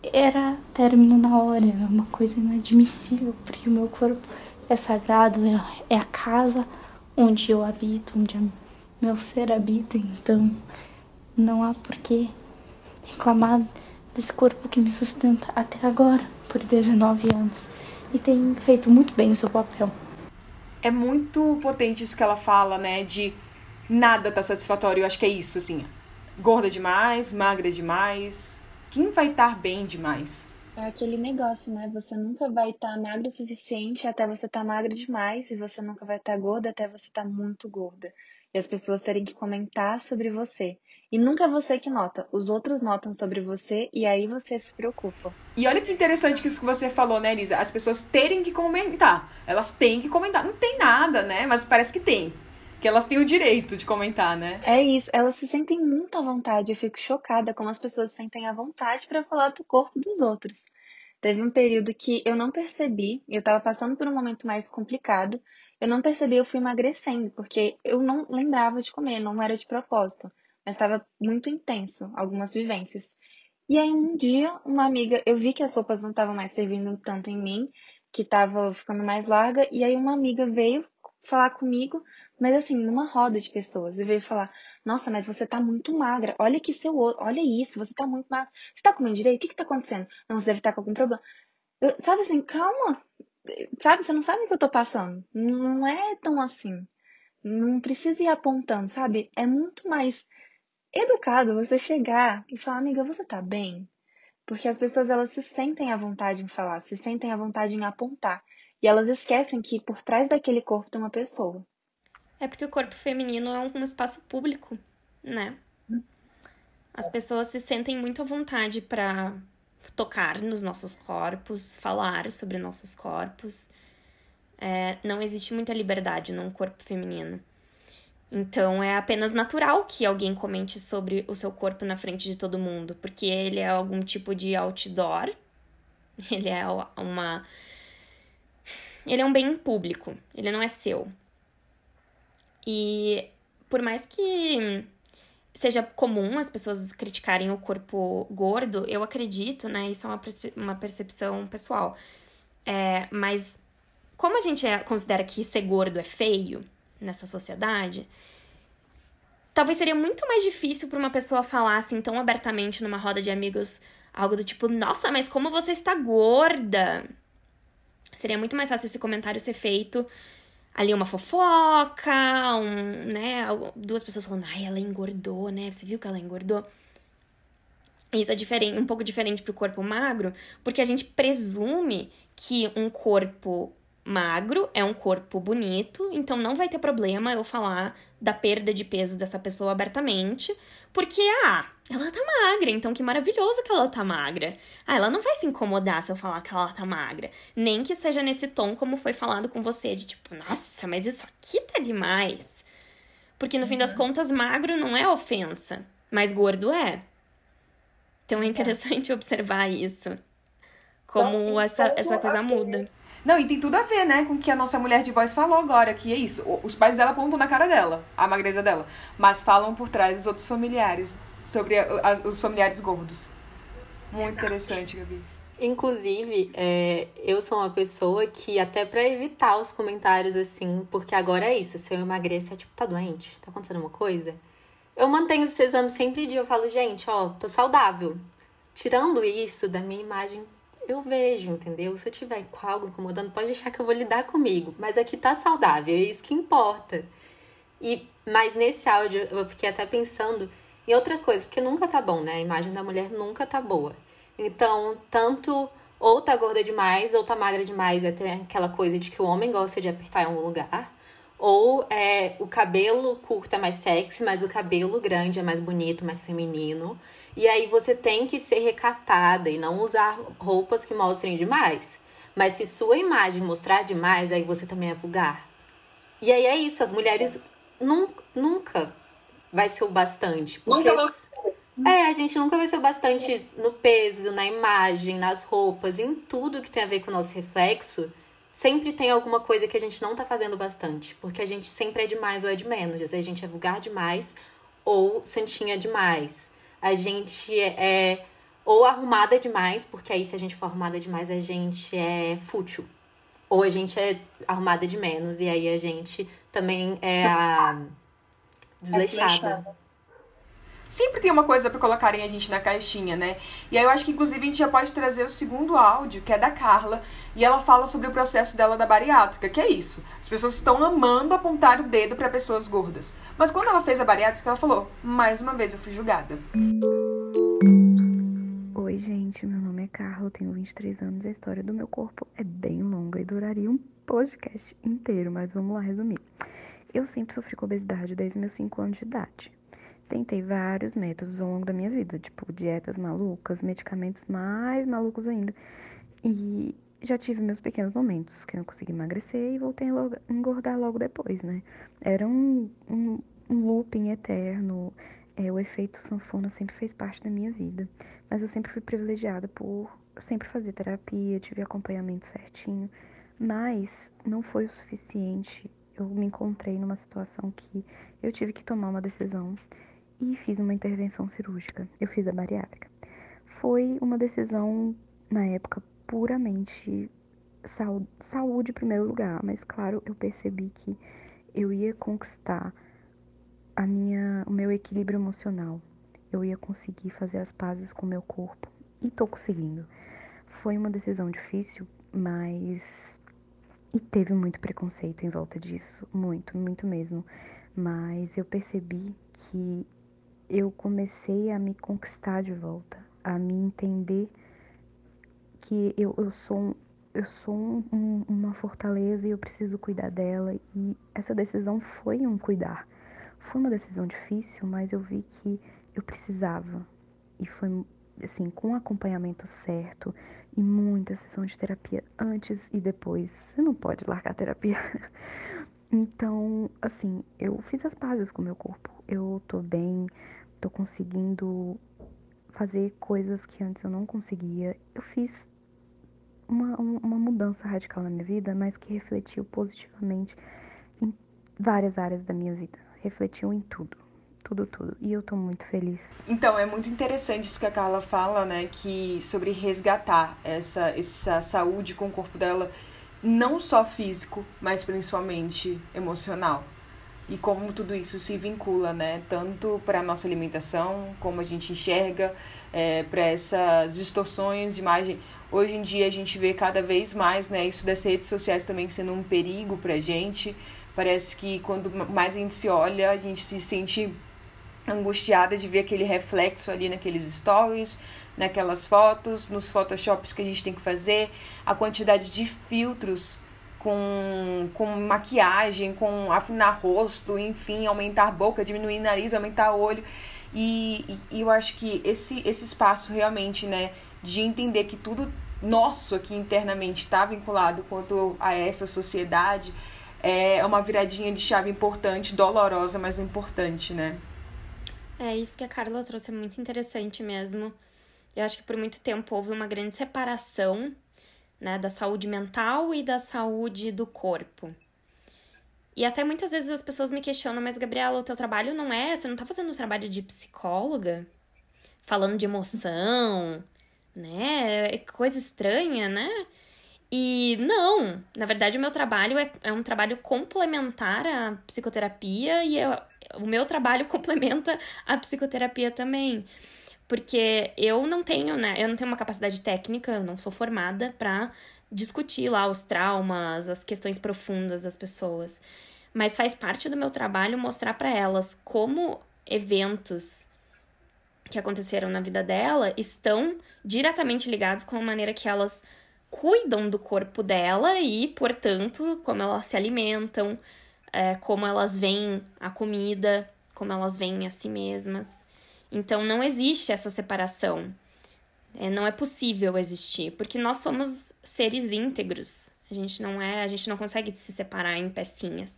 era término na hora, é uma coisa inadmissível, porque o meu corpo é sagrado, é a casa onde eu habito, onde meu ser habita, então não há por que reclamar desse corpo que me sustenta até agora, por 19 anos, e tem feito muito bem o seu papel. É muito potente isso que ela fala, né, de nada tá satisfatório. Eu acho que é isso, assim, gorda demais, magra demais, quem vai estar bem demais? É aquele negócio, né, você nunca vai estar magra o suficiente até você estar magra demais, e você nunca vai estar gorda até você estar muito gorda. E as pessoas terem que comentar sobre você. E nunca é você que nota, os outros notam sobre você e aí você se preocupa. E olha que interessante que isso que você falou, né, Elisa? As pessoas terem que comentar. Elas têm que comentar. Não tem nada, né? Mas parece que tem. que elas têm o direito de comentar, né? É isso, elas se sentem muito à vontade. Eu fico chocada como as pessoas se sentem à vontade pra falar do corpo dos outros. Teve um período que eu não percebi, eu tava passando por um momento mais complicado, eu não percebi, eu fui emagrecendo, porque eu não lembrava de comer, não era de propósito, mas estava muito intenso, algumas vivências. E aí um dia, uma amiga, eu vi que as roupas não estavam mais servindo tanto em mim, que tava ficando mais larga, e aí uma amiga veio falar comigo, mas assim, numa roda de pessoas, e veio falar: "Nossa, mas você tá muito magra. Olha que olha isso, você tá muito magra. Você tá comendo direito? O que que tá acontecendo? Não, você deve estar com algum problema." Sabe assim, calma. Sabe, você não sabe o que eu tô passando. Não é tão assim. Não precisa ir apontando, sabe? É muito mais educado você chegar e falar: "Amiga, você tá bem?" Porque as pessoas, elas se sentem à vontade em falar, se sentem à vontade em apontar. E elas esquecem que por trás daquele corpo tem uma pessoa. É porque o corpo feminino é um espaço público, né? As pessoas se sentem muito à vontade pra tocar nos nossos corpos, falar sobre nossos corpos. Não existe muita liberdade num corpo feminino. Então, é apenas natural que alguém comente sobre o seu corpo na frente de todo mundo, porque ele é algum tipo de outdoor, ele é ele é um bem público, ele não é seu. E por mais que seja comum as pessoas criticarem o corpo gordo, eu acredito, né, isso é uma percepção pessoal, mas como a gente considera que ser gordo é feio nessa sociedade, talvez seria muito mais difícil para uma pessoa falar assim tão abertamente numa roda de amigos algo do tipo: "Nossa, mas como você está gorda?" Seria muito mais fácil esse comentário ser feito ali, uma fofoca, né, duas pessoas falando: "Ai, ela engordou, né? Você viu que ela engordou?" Isso é diferente, um pouco diferente pro corpo magro, porque a gente presume que um corpo magro é um corpo bonito, então não vai ter problema eu falar da perda de peso dessa pessoa abertamente, porque, ela tá magra, então que maravilhoso que ela tá magra. Ela não vai se incomodar se eu falar que ela tá magra, nem que seja nesse tom como foi falado com você, de tipo: "Nossa, mas isso aqui tá demais." Porque no fim das contas, magro não é ofensa, mas gordo é. Então é interessante observar isso, como essa coisa muda. Não, e tem tudo a ver, né, com o que a nossa mulher de voz falou agora, que é isso. Os pais dela apontam na cara dela, a magreza dela, mas falam por trás dos outros familiares, sobre os familiares gordos. Muito interessante, Gabi. Inclusive, eu sou uma pessoa que, até pra evitar os comentários assim, porque agora é isso, se eu emagreço, tipo, tá doente? Tá acontecendo uma coisa? Eu mantenho esse exame sempre em dia, eu falo: "Gente, tô saudável." Tirando isso da minha imagem, eu vejo, entendeu? Se eu tiver com algo incomodando, pode deixar que eu vou lidar comigo. Mas aqui tá saudável, é isso que importa. Mas nesse áudio eu fiquei até pensando em outras coisas, porque nunca tá bom, né? A imagem da mulher nunca tá boa. Então, tanto ou tá gorda demais ou tá magra demais, tem aquela coisa de que o homem gosta de apertar em algum lugar. Ou o cabelo curto é mais sexy, mas o cabelo grande é mais bonito, mais feminino. E aí você tem que ser recatada e não usar roupas que mostrem demais. Mas se sua imagem mostrar demais, aí você também é vulgar. E aí é isso, as mulheres nunca vai ser o bastante. Porque a gente nunca vai ser o bastante no peso, na imagem, nas roupas, em tudo que tem a ver com o nosso reflexo. Sempre tem alguma coisa que a gente não tá fazendo bastante. Porque a gente sempre é demais ou é de menos. Às vezes a gente é vulgar demais ou santinha demais. A gente é ou arrumada demais, porque aí se a gente for arrumada demais, a gente é fútil. Ou a gente é arrumada de menos, e aí a gente também é a desleixada. Sempre tem uma coisa pra colocarem a gente na caixinha, né? E aí eu acho que, inclusive, a gente já pode trazer o segundo áudio, que é da Carla, e ela fala sobre o processo dela da bariátrica, que é isso. As pessoas estão amando apontar o dedo pra pessoas gordas. Mas quando ela fez a bariátrica, ela falou: "Mais uma vez eu fui julgada." Oi, gente, meu nome é Carla, eu tenho 23 anos e a história do meu corpo é bem longa e duraria um podcast inteiro, mas vamos lá resumir. Eu sempre sofri com obesidade desde meus 5 anos de idade. Tentei vários métodos ao longo da minha vida, tipo dietas malucas, medicamentos mais malucos ainda. E já tive meus pequenos momentos que eu não consegui emagrecer e voltei a engordar logo depois, né? Era um looping eterno. O efeito sanfona sempre fez parte da minha vida. Mas eu sempre fui privilegiada por sempre fazer terapia, tive acompanhamento certinho. Mas não foi o suficiente. Eu me encontrei numa situação que eu tive que tomar uma decisão e fiz uma intervenção cirúrgica. Eu fiz a bariátrica. Foi uma decisão, na época, puramente saúde em primeiro lugar. Mas, claro, eu percebi que eu ia conquistar o meu equilíbrio emocional. Eu ia conseguir fazer as pazes com o meu corpo. E tô conseguindo. Foi uma decisão difícil, mas... E teve muito preconceito em volta disso. Muito, muito mesmo. Mas eu percebi que eu comecei a me conquistar de volta. A me entender que eu sou uma fortaleza e eu preciso cuidar dela. E essa decisão foi um cuidar. Foi uma decisão difícil, mas eu vi que eu precisava. E foi, assim, com o acompanhamento certo e muita sessão de terapia antes e depois. Você não pode largar a terapia. Então, assim, eu fiz as pazes com o meu corpo. Eu tô bem, tô conseguindo fazer coisas que antes eu não conseguia. Eu fiz uma mudança radical na minha vida, mas que refletiu positivamente em várias áreas da minha vida. Refletiu em tudo. Tudo. E eu tô muito feliz. Então, é muito interessante isso que a Carla fala, né? Que sobre resgatar essa saúde com o corpo dela, não só físico, mas principalmente emocional. E como tudo isso se vincula, né? Tanto para a nossa alimentação, como a gente enxerga, para essas distorções de imagem. Hoje em dia a gente vê cada vez mais, né? Isso das redes sociais também sendo um perigo pra gente. Parece que quando mais a gente se olha, a gente se sente angustiada de ver aquele reflexo ali naqueles stories, naquelas fotos, nos photoshops que a gente tem que fazer, a quantidade de filtros com maquiagem, com afinar rosto, enfim, aumentar a boca, diminuir o nariz, aumentar o olho. E eu acho que esse espaço realmente, né, de entender que tudo nosso aqui internamente está vinculado quanto a essa sociedade, é uma viradinha de chave importante, dolorosa, mas importante, né? Isso que a Carla trouxe é muito interessante mesmo. Eu acho que por muito tempo houve uma grande separação, né, da saúde mental e da saúde do corpo. E até muitas vezes as pessoas me questionam, mas Gabriela, o teu trabalho não é... Você não tá fazendo um trabalho de psicóloga? Falando de emoção, né? É coisa estranha, né? E não, na verdade o meu trabalho é um trabalho complementar à psicoterapia e o meu trabalho complementa a psicoterapia também. Porque eu não tenho, né? Eu não tenho uma capacidade técnica, eu não sou formada pra discutir lá os traumas, as questões profundas das pessoas. Mas faz parte do meu trabalho mostrar pra elas como eventos que aconteceram na vida dela estão diretamente ligados com a maneira que elas cuidam do corpo dela e, portanto, como elas se alimentam, como elas veem a comida, como elas veem a si mesmas. Então, não existe essa separação. Não é possível existir, porque nós somos seres íntegros. A gente não consegue se separar em pecinhas.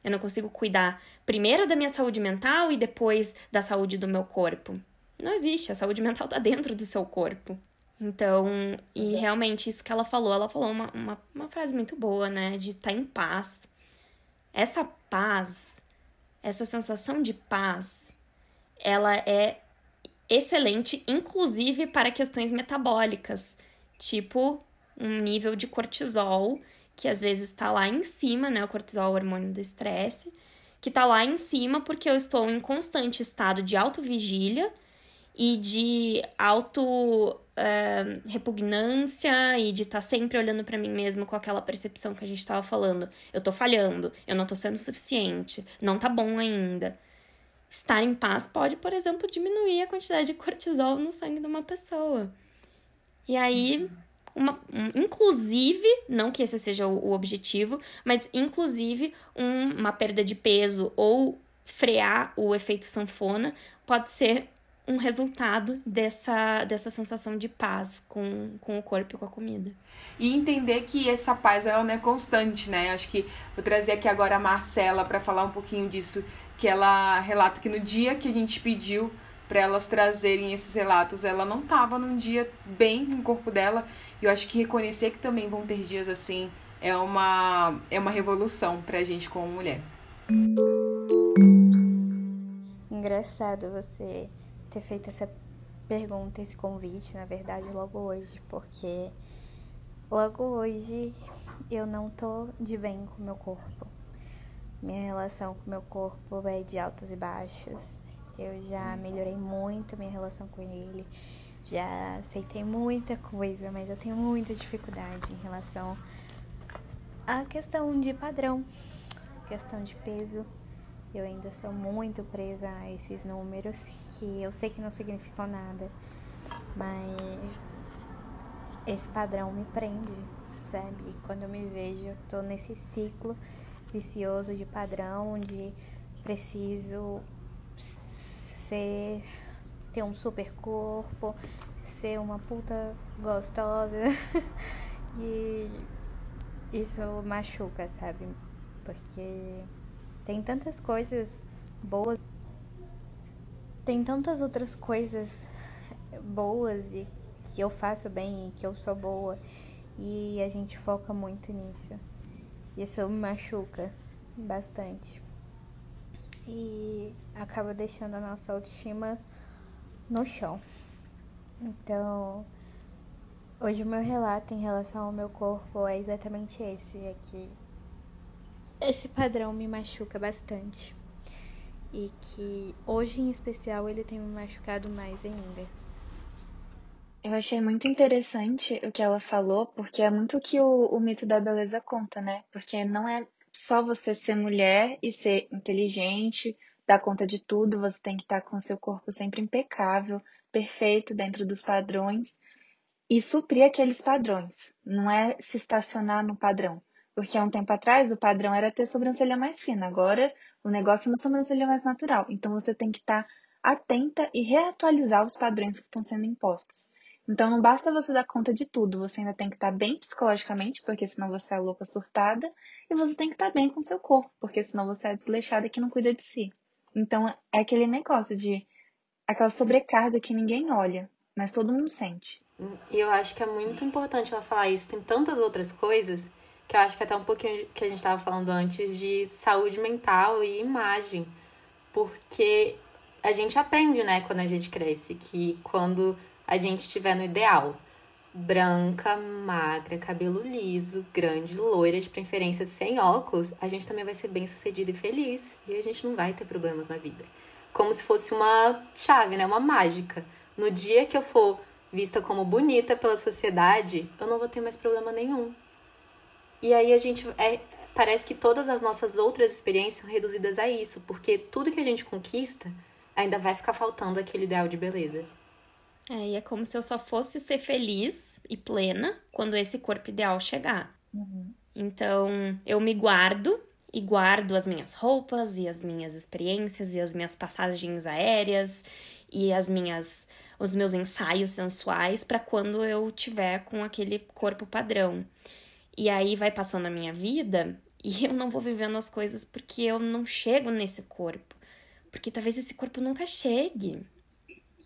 Eu não consigo cuidar primeiro da minha saúde mental e depois da saúde do meu corpo. Não existe, a saúde mental tá dentro do seu corpo. Então, e realmente isso que ela falou uma frase muito boa, né? De estar em paz. Essa paz, essa sensação de paz, ela é excelente, inclusive para questões metabólicas. Tipo, um nível de cortisol, que às vezes está lá em cima, né? O cortisol, o hormônio do estresse, que está lá em cima porque eu estou em constante estado de autovigília e de repugnância e de estar sempre olhando para mim mesmo com aquela percepção que a gente estava falando. Eu tô falhando, eu não tô sendo suficiente, não tá bom ainda. Estar em paz pode, por exemplo, diminuir a quantidade de cortisol no sangue de uma pessoa. E aí, inclusive, não que esse seja o objetivo, mas inclusive uma perda de peso ou frear o efeito sanfona pode ser um resultado dessa sensação de paz com o corpo e com a comida. E entender que essa paz, ela não é constante, né? Acho que vou trazer aqui agora a Marcela para falar um pouquinho disso, que ela relata que no dia que a gente pediu para elas trazerem esses relatos, ela não estava num dia bem com o corpo dela. E eu acho que reconhecer que também vão ter dias assim é uma revolução pra gente como mulher. Engraçado você ter feito essa pergunta, esse convite, na verdade, logo hoje, porque logo hoje eu não tô de bem com o meu corpo. Minha relação com o meu corpo é de altos e baixos. Eu já melhorei muito a minha relação com ele, já aceitei muita coisa, mas eu tenho muita dificuldade em relação à questão de padrão, questão de peso. Eu ainda sou muito presa a esses números, que eu sei que não significam nada, mas esse padrão me prende, sabe? E quando eu me vejo, eu tô nesse ciclo vicioso de padrão, de preciso ter um super corpo, ser uma puta gostosa. E isso machuca, sabe? Porque tem tantas coisas boas, tem tantas outras coisas boas e que eu faço bem e que eu sou boa, e a gente foca muito nisso. Isso me machuca bastante e acaba deixando a nossa autoestima no chão. Então, hoje o meu relato em relação ao meu corpo é exatamente esse, é que esse padrão me machuca bastante e que hoje em especial ele tem me machucado mais ainda. Eu achei muito interessante o que ela falou, porque é muito o que o mito da beleza conta, né? Porque não é só você ser mulher e ser inteligente, dar conta de tudo, você tem que estar com o seu corpo sempre impecável, perfeito, dentro dos padrões, e suprir aqueles padrões. Não é se estacionar no padrão. Porque há um tempo atrás o padrão era ter sobrancelha mais fina, agora o negócio é uma sobrancelha mais natural. Então você tem que estar atenta e reatualizar os padrões que estão sendo impostos. Então não basta você dar conta de tudo, você ainda tem que estar bem psicologicamente, porque senão você é louca surtada, e você tem que estar bem com seu corpo, porque senão você é desleixada que não cuida de si. Então é aquele negócio de aquela sobrecarga que ninguém olha, mas todo mundo sente. E eu acho que é muito importante ela falar isso. Tem tantas outras coisas que eu acho que até um pouquinho que a gente estava falando antes de saúde mental e imagem. Porque a gente aprende, né, quando a gente cresce, que quando a gente estiver no ideal, branca, magra, cabelo liso, grande, loira, de preferência sem óculos, a gente também vai ser bem sucedido e feliz. E a gente não vai ter problemas na vida. Como se fosse uma chave, né, uma mágica. No dia que eu for vista como bonita pela sociedade, eu não vou ter mais problema nenhum. E aí parece que todas as nossas outras experiências são reduzidas a isso, porque tudo que a gente conquista ainda vai ficar faltando aquele ideal de beleza. E é como se eu só fosse ser feliz e plena quando esse corpo ideal chegar. Então, eu me guardo e guardo as minhas roupas e as minhas experiências e as minhas passagens aéreas e os meus ensaios sensuais para quando eu tiver com aquele corpo padrão. E aí vai passando a minha vida e eu não vou vivendo as coisas porque eu não chego nesse corpo. Porque talvez esse corpo nunca chegue.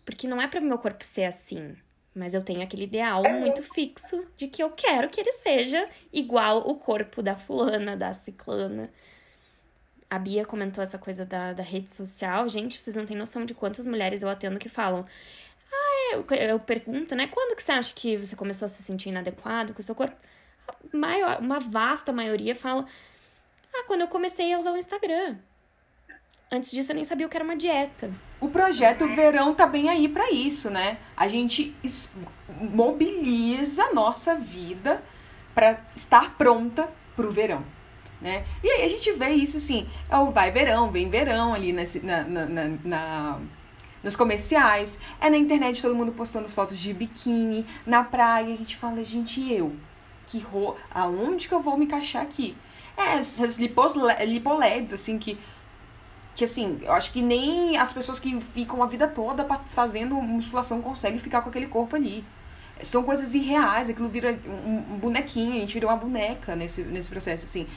Porque não é para o meu corpo ser assim. Mas eu tenho aquele ideal muito fixo de que eu quero que ele seja igual o corpo da fulana, da ciclana. A Bia comentou essa coisa da rede social. Gente, vocês não têm noção de quantas mulheres eu atendo que falam... Eu pergunto, né? Quando que você acha que você começou a se sentir inadequado com o seu corpo? Uma vasta maioria fala... quando eu comecei a usar o Instagram. Antes disso, eu nem sabia o que era uma dieta. O projeto Verão tá bem aí pra isso, né? A gente mobiliza a nossa vida pra estar pronta pro verão, né? E aí a gente vê isso assim, vai verão, vem verão ali nos comerciais, na internet todo mundo postando as fotos de biquíni, na praia, a gente fala, gente, aonde que eu vou me encaixar aqui? Essas lipoleds, assim, que que assim, eu acho que nem as pessoas que ficam a vida toda fazendo musculação conseguem ficar com aquele corpo ali. São coisas irreais, aquilo vira um bonequinho, a gente vira uma boneca nesse processo, assim.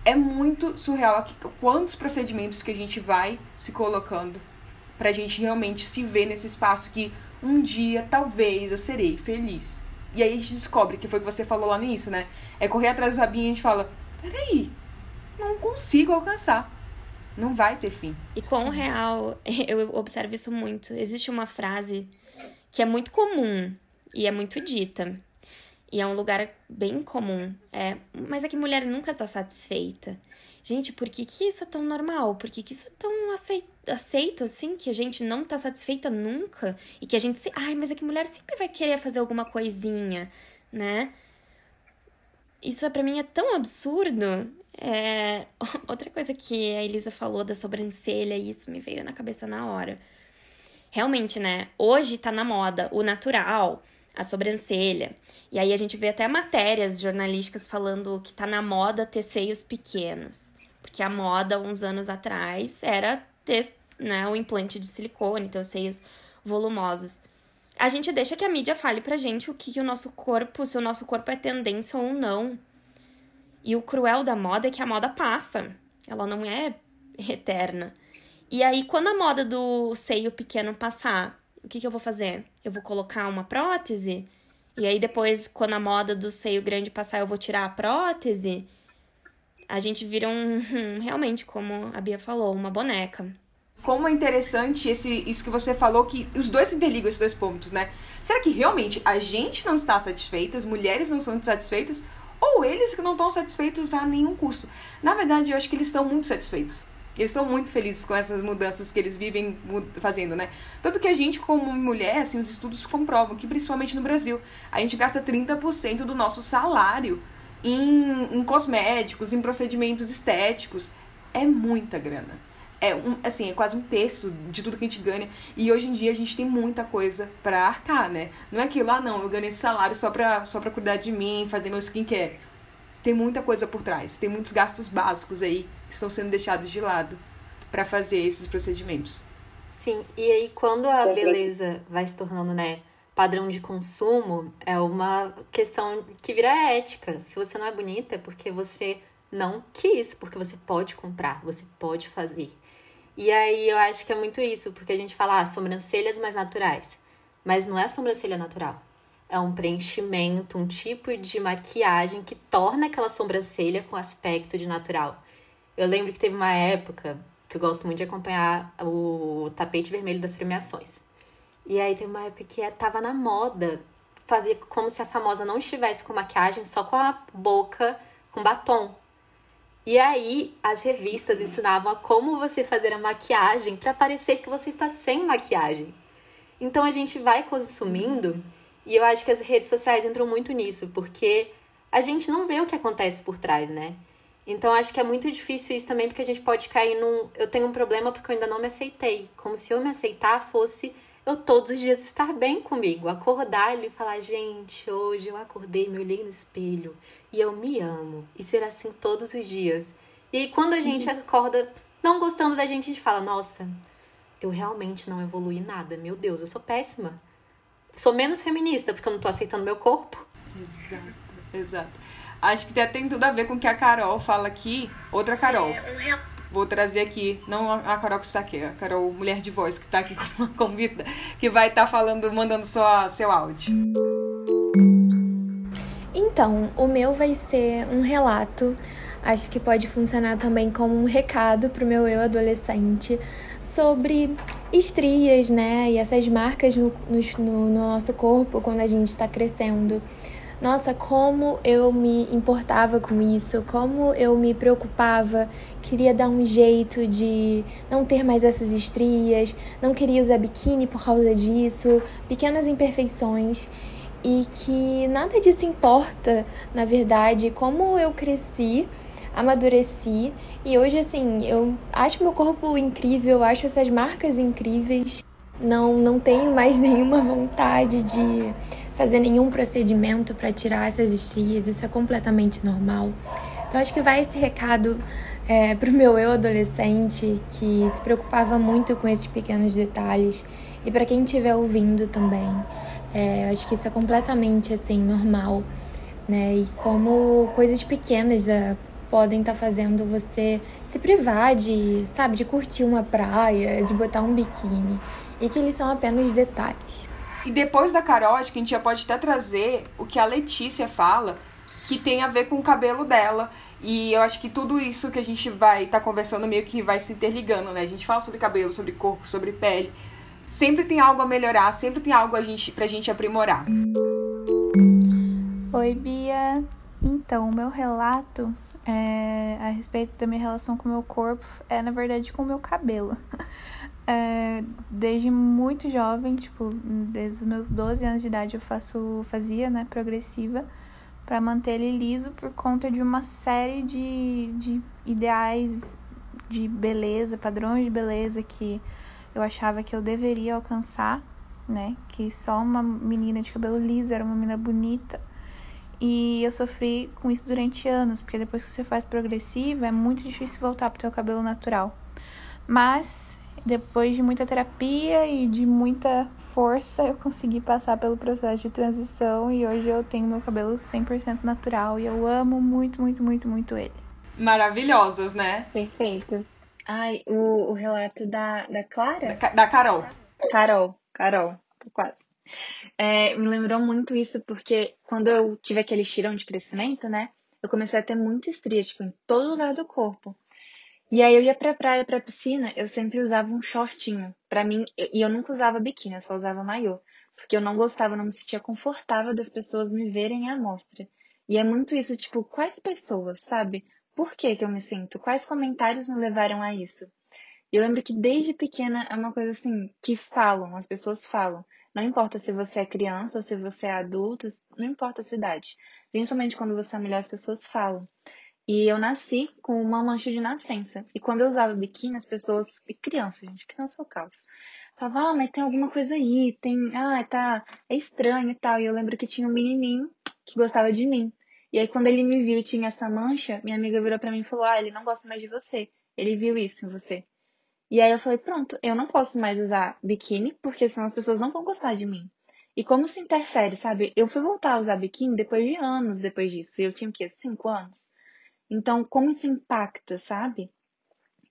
É muito surreal quantos procedimentos que a gente vai se colocando pra gente realmente se ver nesse espaço que um dia, talvez, eu serei feliz. E aí a gente descobre, que foi o que você falou lá no início, né? É correr atrás do rabinho e a gente fala, peraí, não consigo alcançar. Não vai ter fim. E quão real, eu observo isso muito. Existe uma frase que é muito comum e é muito dita. E é um lugar bem comum. Mas é que mulher nunca tá satisfeita. Gente, por que isso é tão normal? Por que isso é tão aceito, assim? Que a gente não tá satisfeita nunca? E que a gente... mas é que mulher sempre vai querer fazer alguma coisinha, né? Isso pra mim é tão absurdo. Outra coisa que a Elisa falou da sobrancelha, e isso me veio na cabeça na hora. Realmente, né? Hoje tá na moda o natural, a sobrancelha. E aí a gente vê até matérias jornalísticas falando que tá na moda ter seios pequenos. Porque a moda, uns anos atrás, era ter, né, o implante de silicone, ter os seios volumosos. A gente deixa que a mídia fale pra gente o que o nosso corpo, se o nosso corpo é tendência ou não. E o cruel da moda é que a moda passa. Ela não é eterna. E aí, quando a moda do seio pequeno passar, o que eu vou fazer? Eu vou colocar uma prótese? E aí, depois, quando a moda do seio grande passar, eu vou tirar a prótese? A gente vira realmente, como a Bia falou, uma boneca. Como é interessante isso que você falou, que os dois se interligam, esses dois pontos, né? Será que realmente a gente não está satisfeita, as mulheres não são satisfeitas, ou eles que não estão satisfeitos a nenhum custo? Na verdade, eu acho que eles estão muito satisfeitos. Eles estão muito felizes com essas mudanças que eles vivem fazendo, né? Tanto que a gente, como mulher, assim, os estudos comprovam que, principalmente no Brasil, a gente gasta 30% do nosso salário em cosméticos, em procedimentos estéticos. É muita grana. É quase um terço de tudo que a gente ganha. E hoje em dia a gente tem muita coisa pra arcar, né? Não é aquilo, não, eu ganhei esse salário só pra cuidar de mim, fazer meu skincare. Tem muita coisa por trás. Tem muitos gastos básicos aí que estão sendo deixados de lado pra fazer esses procedimentos. Sim, e aí quando a beleza vai se tornando, né, padrão de consumo, é uma questão que vira ética. Se você não é bonita, é porque você não quis, porque você pode comprar, você pode fazer. E aí eu acho que é muito isso, porque a gente fala, sobrancelhas mais naturais. Mas não é sobrancelha natural. É um preenchimento, um tipo de maquiagem que torna aquela sobrancelha com aspecto de natural. Eu lembro que teve uma época que eu gosto muito de acompanhar o tapete vermelho das premiações. E aí teve uma época que tava na moda fazer como se a famosa não estivesse com maquiagem, só com a boca, com batom. E aí as revistas ensinavam a como você fazer a maquiagem para parecer que você está sem maquiagem. Então a gente vai consumindo, e eu acho que as redes sociais entram muito nisso, porque a gente não vê o que acontece por trás, né? Então acho que é muito difícil isso também, porque a gente pode cair eu tenho um problema porque eu ainda não me aceitei. Como se eu me aceitar fosse eu todos os dias estar bem comigo. Acordar e falar, gente, hoje eu acordei, me olhei no espelho e eu me amo. E ser assim todos os dias. E aí quando a gente acorda não gostando da gente, a gente fala, nossa, eu realmente não evoluí nada. Meu Deus, eu sou péssima. Sou menos feminista porque eu não tô aceitando meu corpo. Exato. Acho que tem tudo a ver com o que a Carol fala aqui. Outra Carol. Vou trazer aqui, não a Carol que está aqui, a Carol Mulher de Voz, que está aqui com uma convida, que vai estar mandando seu áudio. Então, o meu vai ser um relato, acho que pode funcionar também como um recado para o meu eu adolescente, sobre estrias, né, e essas marcas no nosso corpo quando a gente está crescendo. Nossa, como eu me importava com isso, como eu me preocupava, queria dar um jeito de não ter mais essas estrias, não queria usar biquíni por causa disso, pequenas imperfeições, e que nada disso importa, na verdade, como eu cresci, amadureci, e hoje, assim, eu acho meu corpo incrível, acho essas marcas incríveis, não tenho mais nenhuma vontade de fazer nenhum procedimento para tirar essas estrias, isso é completamente normal. Então acho que vai esse recado Pro meu eu adolescente, que se preocupava muito com esses pequenos detalhes, e para quem estiver ouvindo também, eu acho que isso é completamente, assim, normal, né? E como coisas pequenas podem estar fazendo você se privar sabe, de curtir uma praia, de botar um biquíni, e que eles são apenas detalhes. E depois da Carol, acho que a gente já pode até trazer o que a Letícia fala, que tem a ver com o cabelo dela. E eu acho que tudo isso que a gente vai estar conversando meio que vai se interligando, né? A gente fala sobre cabelo, sobre corpo, sobre pele. Sempre tem algo a melhorar, sempre tem algo pra gente aprimorar. Oi, Bia. Então, o meu relato a respeito da minha relação com o meu corpo na verdade, com o meu cabelo. Desde muito jovem, tipo, desde os meus 12 anos de idade, eu fazia, né, progressiva, para manter ele liso por conta de uma série de ideais de beleza, padrões de beleza que eu achava que eu deveria alcançar, né? Que só uma menina de cabelo liso era uma menina bonita. E eu sofri com isso durante anos, porque depois que você faz progressiva, é muito difícil voltar pro teu cabelo natural. Mas depois de muita terapia e de muita força, eu consegui passar pelo processo de transição e hoje eu tenho meu cabelo 100% natural e eu amo muito, muito, muito, muito ele. Maravilhosas, né? Perfeito. Ai, o relato da Clara? Da Carol. Carol, quase. Me lembrou muito isso porque quando eu tive aquele estirão de crescimento, né? Eu comecei a ter muita estria, tipo, em todo lugar do corpo. E aí eu ia pra praia, pra piscina, eu sempre usava um shortinho. Pra mim, e eu nunca usava biquíni, eu só usava maiô. Porque eu não gostava, não me sentia confortável das pessoas me verem à mostra. E é muito isso, tipo, quais pessoas, sabe? Por que eu me sinto? Quais comentários me levaram a isso? E eu lembro que desde pequena é uma coisa assim, que falam, as pessoas falam. Não importa se você é criança ou se você é adulto, não importa a sua idade. Principalmente quando você é mulher, as pessoas falam. E eu nasci com uma mancha de nascença. E quando eu usava biquíni, as pessoas... E criança, gente, criança é o caos. Falavam, mas tem alguma coisa aí, é estranho e tal. E eu lembro que tinha um menininho que gostava de mim. E aí quando ele me viu e tinha essa mancha, minha amiga virou pra mim e falou, ele não gosta mais de você. Ele viu isso em você. E aí eu falei, pronto, eu não posso mais usar biquíni, porque senão as pessoas não vão gostar de mim. E como se interfere, sabe? Eu fui voltar a usar biquíni depois de anos depois disso. E eu tinha o quê? 5 anos? Então, como isso impacta, sabe?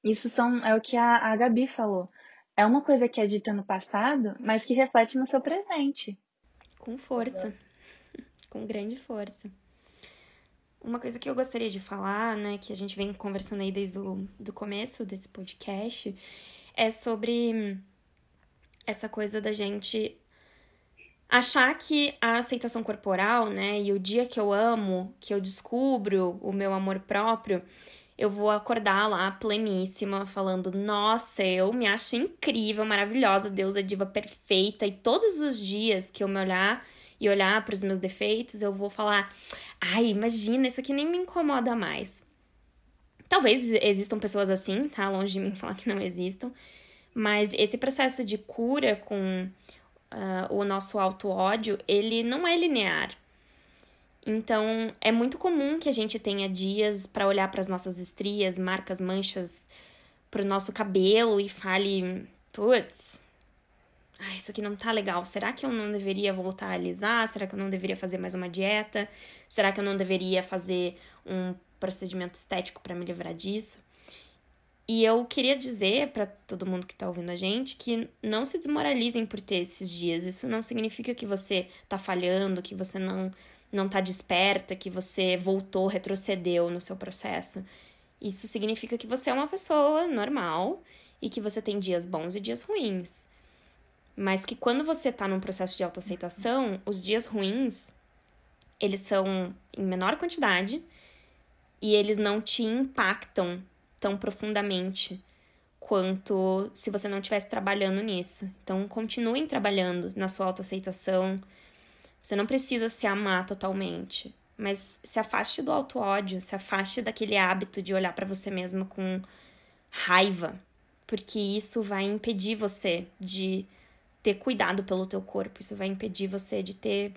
Isso é o que a Gabi falou. É uma coisa que é dita no passado, mas que reflete no seu presente. Com força. Com grande força. Uma coisa que eu gostaria de falar, né, que a gente vem conversando aí desde do começo desse podcast, é sobre essa coisa da gente achar que a aceitação corporal, né, e o dia que eu amo, que eu descubro o meu amor próprio, eu vou acordar lá pleníssima, falando, nossa, eu me acho incrível, maravilhosa, deusa diva perfeita, e todos os dias que eu me olhar e olhar para os meus defeitos, eu vou falar, ai, imagina, isso aqui nem me incomoda mais. Talvez existam pessoas assim, tá? Longe de mim falar que não existam, mas esse processo de cura com o nosso auto-ódio, ele não é linear. Então, é muito comum que a gente tenha dias para olhar para as nossas estrias, marcas, manchas, pro nosso cabelo e fale, putz, isso aqui não tá legal. Será que eu não deveria voltar a alisar? Será que eu não deveria fazer mais uma dieta? Será que eu não deveria fazer um procedimento estético para me livrar disso? E eu queria dizer para todo mundo que tá ouvindo a gente que não se desmoralizem por ter esses dias. Isso não significa que você tá falhando, que você não tá desperta, que você voltou, retrocedeu no seu processo. Isso significa que você é uma pessoa normal e que você tem dias bons e dias ruins. Mas que quando você tá num processo de autoaceitação, os dias ruins, eles são em menor quantidade e eles não te impactam tão profundamente quanto se você não estivesse trabalhando nisso. Então, continuem trabalhando na sua autoaceitação. Você não precisa se amar totalmente, mas se afaste do auto-ódio, se afaste daquele hábito de olhar pra você mesma com raiva, porque isso vai impedir você de ter cuidado pelo teu corpo, isso vai impedir você de ter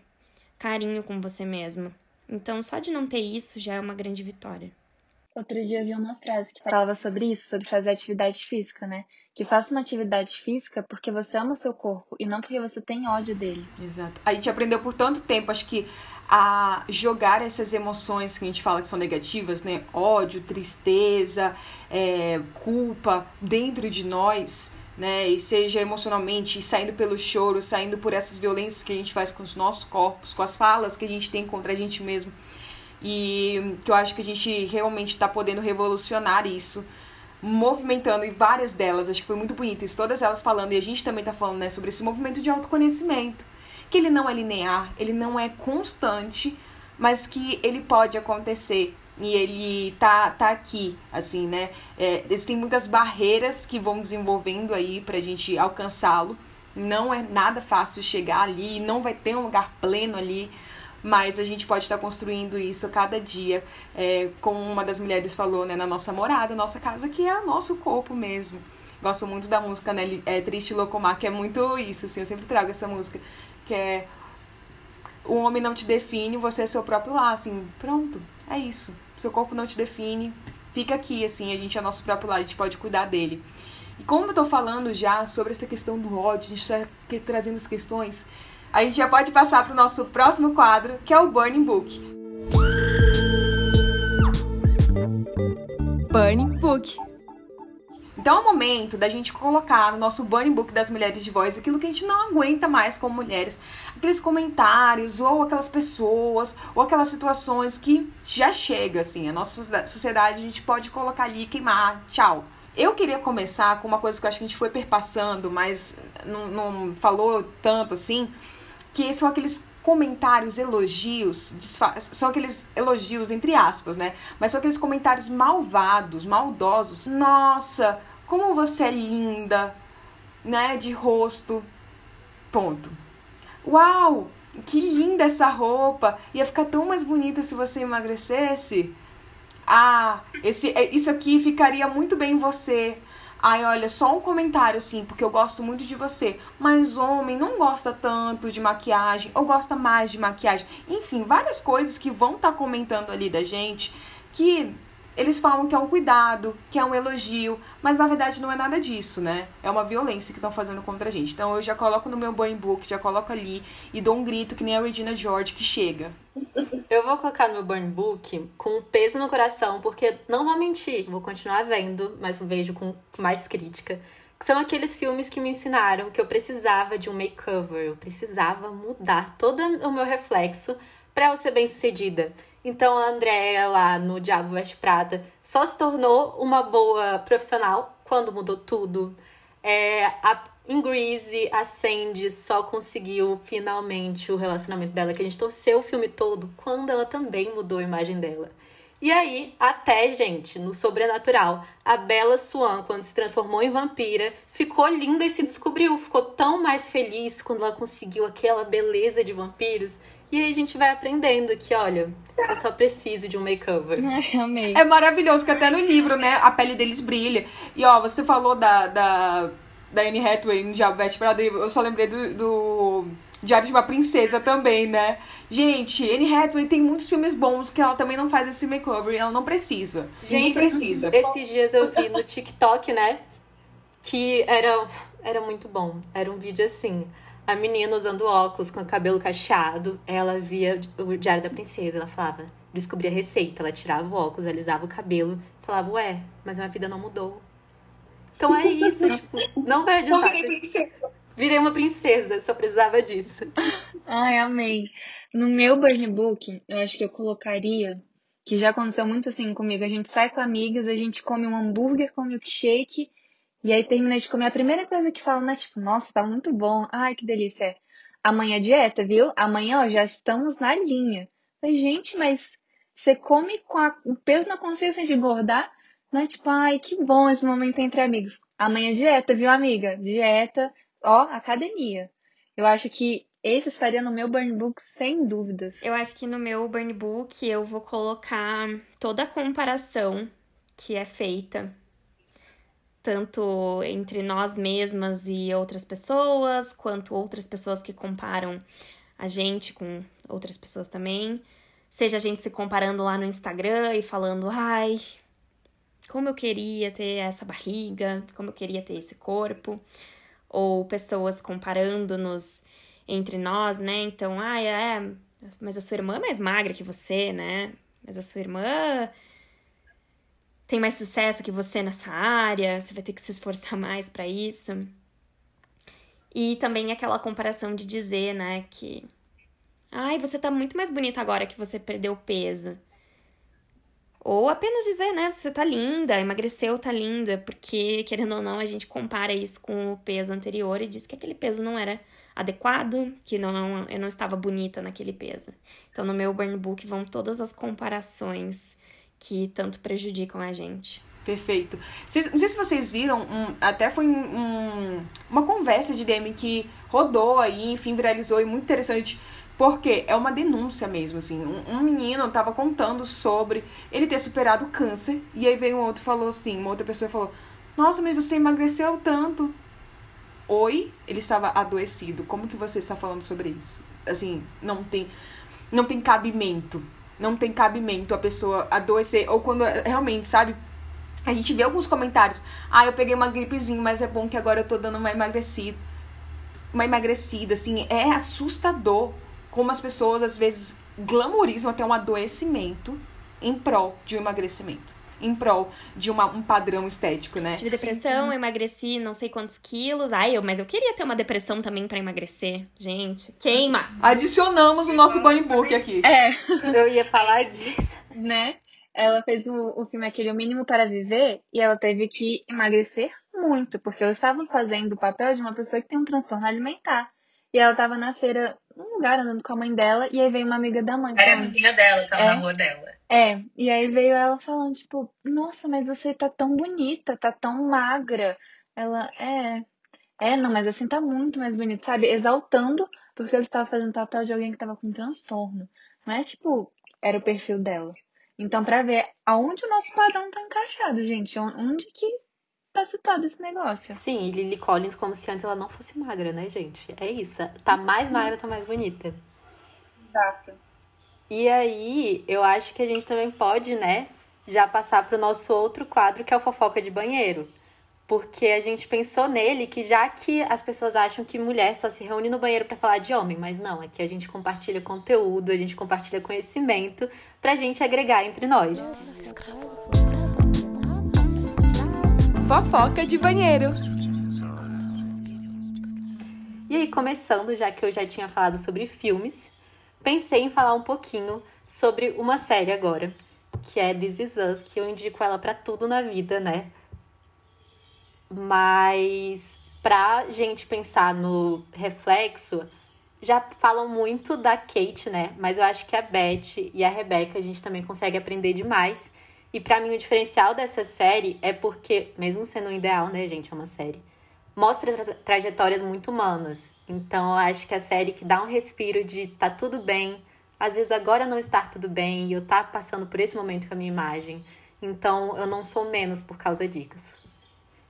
carinho com você mesma. Então, só de não ter isso já é uma grande vitória. Outro dia eu vi uma frase que falava sobre isso, sobre fazer atividade física, né? Que faça uma atividade física porque você ama o seu corpo e não porque você tem ódio dele. Exato. A gente aprendeu por tanto tempo, acho que, a jogar essas emoções que a gente fala que são negativas, né? Ódio, tristeza, culpa dentro de nós, né? E seja emocionalmente, saindo pelo choro, saindo por essas violências que a gente faz com os nossos corpos, com as falas que a gente tem contra a gente mesmo. E que eu acho que a gente realmente está podendo revolucionar isso, movimentando, e várias delas, acho que foi muito bonito isso, todas elas falando, e a gente também tá falando, né, sobre esse movimento de autoconhecimento, que ele não é linear, ele não é constante, mas que ele pode acontecer, e ele tá aqui, assim, né, existem muitas barreiras que vão desenvolvendo aí pra gente alcançá-lo, não é nada fácil chegar ali, não vai ter um lugar pleno ali, mas a gente pode estar construindo isso a cada dia, como uma das mulheres falou, né, na nossa morada, nossa casa, que é o nosso corpo mesmo. Gosto muito da música, né, Triste Locomar, que é muito isso, assim, eu sempre trago essa música, que é o homem não te define, você é seu próprio lar, assim, pronto, é isso. Seu corpo não te define, fica aqui, assim, a gente é nosso próprio lar, a gente pode cuidar dele. E como eu tô falando já sobre essa questão do ódio, a gente tá trazendo as questões, a gente já pode passar para o nosso próximo quadro, que é o Burning Book. Burning Book. Então é o momento da gente colocar no nosso Burning Book das Mulheres de Voz aquilo que a gente não aguenta mais como mulheres. Aqueles comentários, ou aquelas pessoas, ou aquelas situações que já chega, assim. A nossa sociedade a gente pode colocar ali e queimar. Tchau. Eu queria começar com uma coisa que eu acho que a gente foi perpassando, mas não falou tanto assim, que são aqueles comentários, elogios, são aqueles elogios entre aspas, né? Mas são aqueles comentários malvados, maldosos. Nossa, como você é linda, né? De rosto. Ponto. Uau, que linda essa roupa. Ia ficar tão mais bonita se você emagrecesse. Ah, isso aqui ficaria muito bem em você. Ai, olha, só um comentário, sim, porque eu gosto muito de você. Mas homem não gosta tanto de maquiagem, ou gosta mais de maquiagem. Enfim, várias coisas que vão estar comentando ali da gente, que eles falam que é um cuidado, que é um elogio, mas na verdade não é nada disso, né? É uma violência que estão fazendo contra a gente. Então eu já coloco no meu Burning Book, já coloco ali e dou um grito que nem a Regina George que chega. Eu vou colocar no meu Burn Book com um peso no coração, porque não vou mentir, vou continuar vendo, mas eu vejo com mais crítica. Que são aqueles filmes que me ensinaram que eu precisava de um makeover, eu precisava mudar todo o meu reflexo pra eu ser bem-sucedida. Então a Andrea lá no Diabo Veste Prada só se tornou uma boa profissional quando mudou tudo. Em Grease, a Sandy só conseguiu finalmente o relacionamento dela, que a gente torceu o filme todo, quando ela também mudou a imagem dela. E aí, até, gente, no Sobrenatural, a Bella Swan, quando se transformou em vampira, ficou linda e se descobriu. Ficou tão mais feliz quando ela conseguiu aquela beleza de vampiros. E aí a gente vai aprendendo que, olha, eu só preciso de um makeover. Amei. É maravilhoso que até no livro, né, a pele deles brilha. E ó, você falou da Anne Hathaway no Diabo Veste Prada, eu só lembrei do Diário de uma Princesa também, né? Gente, Anne Hathaway tem muitos filmes bons que ela também não faz esse makeover e ela não precisa. Gente, ninguém precisa. Esses dias eu vi no TikTok, né, que era muito bom. Era um vídeo assim, a menina usando óculos com o cabelo cacheado, ela via o Diário da Princesa, ela falava, descobria a receita, ela tirava o óculos, alisava o cabelo, falava, ué, mas minha vida não mudou. Então é isso, tipo, não vai adiantar. Virei uma princesa, só precisava disso. Ai, amei. No meu Burn Book, eu acho que eu colocaria, que já aconteceu muito assim comigo, a gente sai com amigas, a gente come um hambúrguer com milkshake, e aí termina de comer, a primeira coisa que fala, né, tipo, nossa, tá muito bom, ai, que delícia. Amanhã é dieta, viu? Amanhã, ó, já estamos na linha. Falei, gente, mas você come com o peso na consciência de engordar? Não é tipo, ai, que bom esse momento entre amigos. Amanhã é dieta, viu, amiga? Dieta, ó, academia. Eu acho que esse estaria no meu Burn Book sem dúvidas. Eu acho que no meu Burn Book eu vou colocar toda a comparação que é feita, tanto entre nós mesmas e outras pessoas, quanto outras pessoas que comparam a gente com outras pessoas também. Seja a gente se comparando lá no Instagram e falando, ai, como eu queria ter essa barriga, como eu queria ter esse corpo, ou pessoas comparando-nos entre nós, né? Então, mas a sua irmã é mais magra que você, né? Mas a sua irmã tem mais sucesso que você nessa área, você vai ter que se esforçar mais pra isso. E também aquela comparação de dizer, né, que você tá muito mais bonita agora que você perdeu peso. Ou apenas dizer, né, você tá linda, emagreceu, tá linda, porque, querendo ou não, a gente compara isso com o peso anterior e diz que aquele peso não era adequado, que eu não estava bonita naquele peso. Então, no meu burn book vão todas as comparações que tanto prejudicam a gente. Perfeito. Não sei se vocês viram, até foi uma conversa de DM que rodou aí, enfim, viralizou e muito interessante. Porque é uma denúncia mesmo, assim. Um menino tava contando sobre ele ter superado o câncer. E aí veio um outro e falou assim, uma outra pessoa falou: nossa, mas você emagreceu tanto. Oi? Ele estava adoecido. Como que você está falando sobre isso? Assim, não tem cabimento. Não tem cabimento a pessoa adoecer. Ou quando realmente, sabe? A gente vê alguns comentários. Eu peguei uma gripezinha, mas é bom que agora eu tô dando uma emagrecida. Assim, é assustador como as pessoas, às vezes, glamourizam até um adoecimento em prol de um emagrecimento. Em prol de um padrão estético, né? Tive depressão, emagreci não sei quantos quilos. Mas eu queria ter uma depressão também pra emagrecer. Gente, queima! Adicionamos o nosso bunny book aqui. Eu ia falar disso. Né? Ela fez o filme aquele O Mínimo para Viver e ela teve que emagrecer muito, porque ela estava fazendo o papel de uma pessoa que tem um transtorno alimentar. E ela tava na feira, num lugar, andando com a mãe dela, e aí veio uma amiga da mãe. Era a vizinha dela, tava na rua dela. E aí veio ela falando, tipo, nossa, mas você tá tão bonita, tá tão magra. Ela, não, mas assim tá muito mais bonita, sabe? Exaltando, porque ela estava fazendo papel de alguém que tava com transtorno. Não é, tipo, era o perfil dela. Então, pra ver aonde o nosso padrão tá encaixado, gente, onde que tá citado esse negócio. Sim, e Lily Collins como se antes ela não fosse magra, né, gente? É isso. Tá mais magra, tá mais bonita. Exato. E aí, eu acho que a gente também pode, né, já passar pro nosso outro quadro, que é o Fofoca de Banheiro. Porque a gente pensou nele que já que as pessoas acham que mulher só se reúne no banheiro pra falar de homem, mas não, é que a gente compartilha conteúdo, a gente compartilha conhecimento pra gente agregar entre nós. Fofoca de Banheiro. E aí, começando, já que eu já tinha falado sobre filmes, pensei em falar um pouquinho sobre uma série agora, que é This Is Us, que eu indico ela pra tudo na vida, né? Mas pra gente pensar no reflexo, já falam muito da Kate, né? Mas eu acho que a Beth e a Rebecca a gente também consegue aprender demais. E pra mim o diferencial dessa série é porque, mesmo sendo um ideal, né, gente, é uma série, mostra trajetórias muito humanas. Então eu acho que a série que dá um respiro de tá tudo bem, às vezes agora não estar tudo bem, e eu tá passando por esse momento com a minha imagem. Então eu não sou menos por causa disso.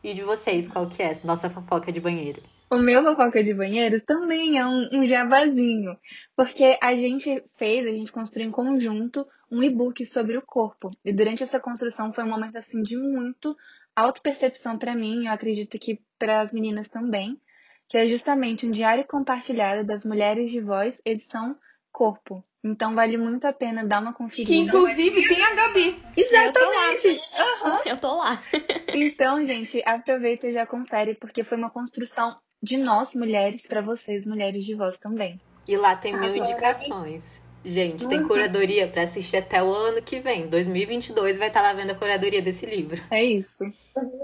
E de vocês, qual que é nossa fofoca de banheiro? O meu fofoca de banheiro também é um jabazinho, porque a gente construiu em conjunto um e-book sobre o corpo. E durante essa construção foi um momento assim de muito autopercepção para mim, eu acredito que para as meninas também, que é justamente um diário compartilhado das mulheres de voz, edição corpo. Então vale muito a pena dar uma conferida. Que inclusive tem a Gabi. Exatamente! Eu tô lá. Então, gente, aproveita e já confere, porque foi uma construção de nós, mulheres, pra vocês, mulheres de voz também. E lá tem 1000 indicações. Gente, tem curadoria pra assistir até o ano que vem. 2022 vai estar lá vendo a curadoria desse livro. É isso.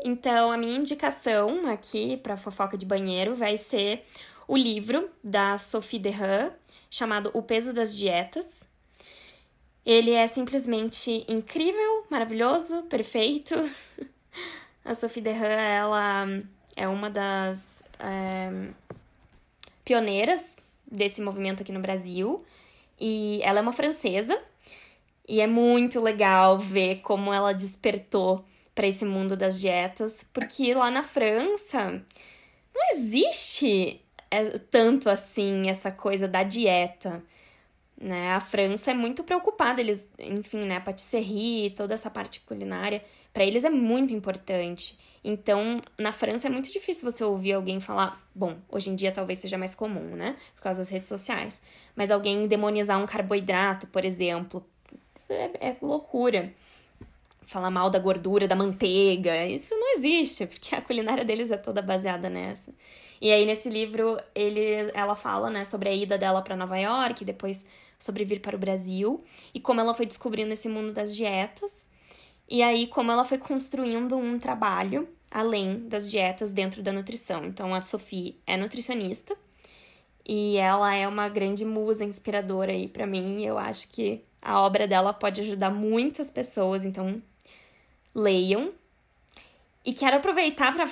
Então, a minha indicação aqui pra fofoca de banheiro vai ser o livro da Sophie Derrand, chamado O Peso das Dietas. Ele é simplesmente incrível, maravilhoso, perfeito. A Sophie Derrand, ela é uma das pioneiras desse movimento aqui no Brasil. E ela é uma francesa. E é muito legal ver como ela despertou para esse mundo das dietas. Porque lá na França não existe tanto assim essa coisa da dieta. né? A França é muito preocupada, eles, enfim, né, a patisserie, toda essa parte culinária, para eles é muito importante. Então, na França é muito difícil você ouvir alguém falar, bom, hoje em dia talvez seja mais comum, né, por causa das redes sociais, mas alguém demonizar um carboidrato, por exemplo, isso é loucura. Falar mal da gordura, da manteiga, isso não existe, porque a culinária deles é toda baseada nessa. E aí, nesse livro, ela fala, né, sobre a ida dela para Nova York, depois sobre vir para o Brasil, e como ela foi descobrindo esse mundo das dietas, e aí como ela foi construindo um trabalho além das dietas dentro da nutrição. Então, a Sophie é nutricionista, e ela é uma grande musa inspiradora aí para mim, e eu acho que a obra dela pode ajudar muitas pessoas, então leiam. E quero aproveitar para...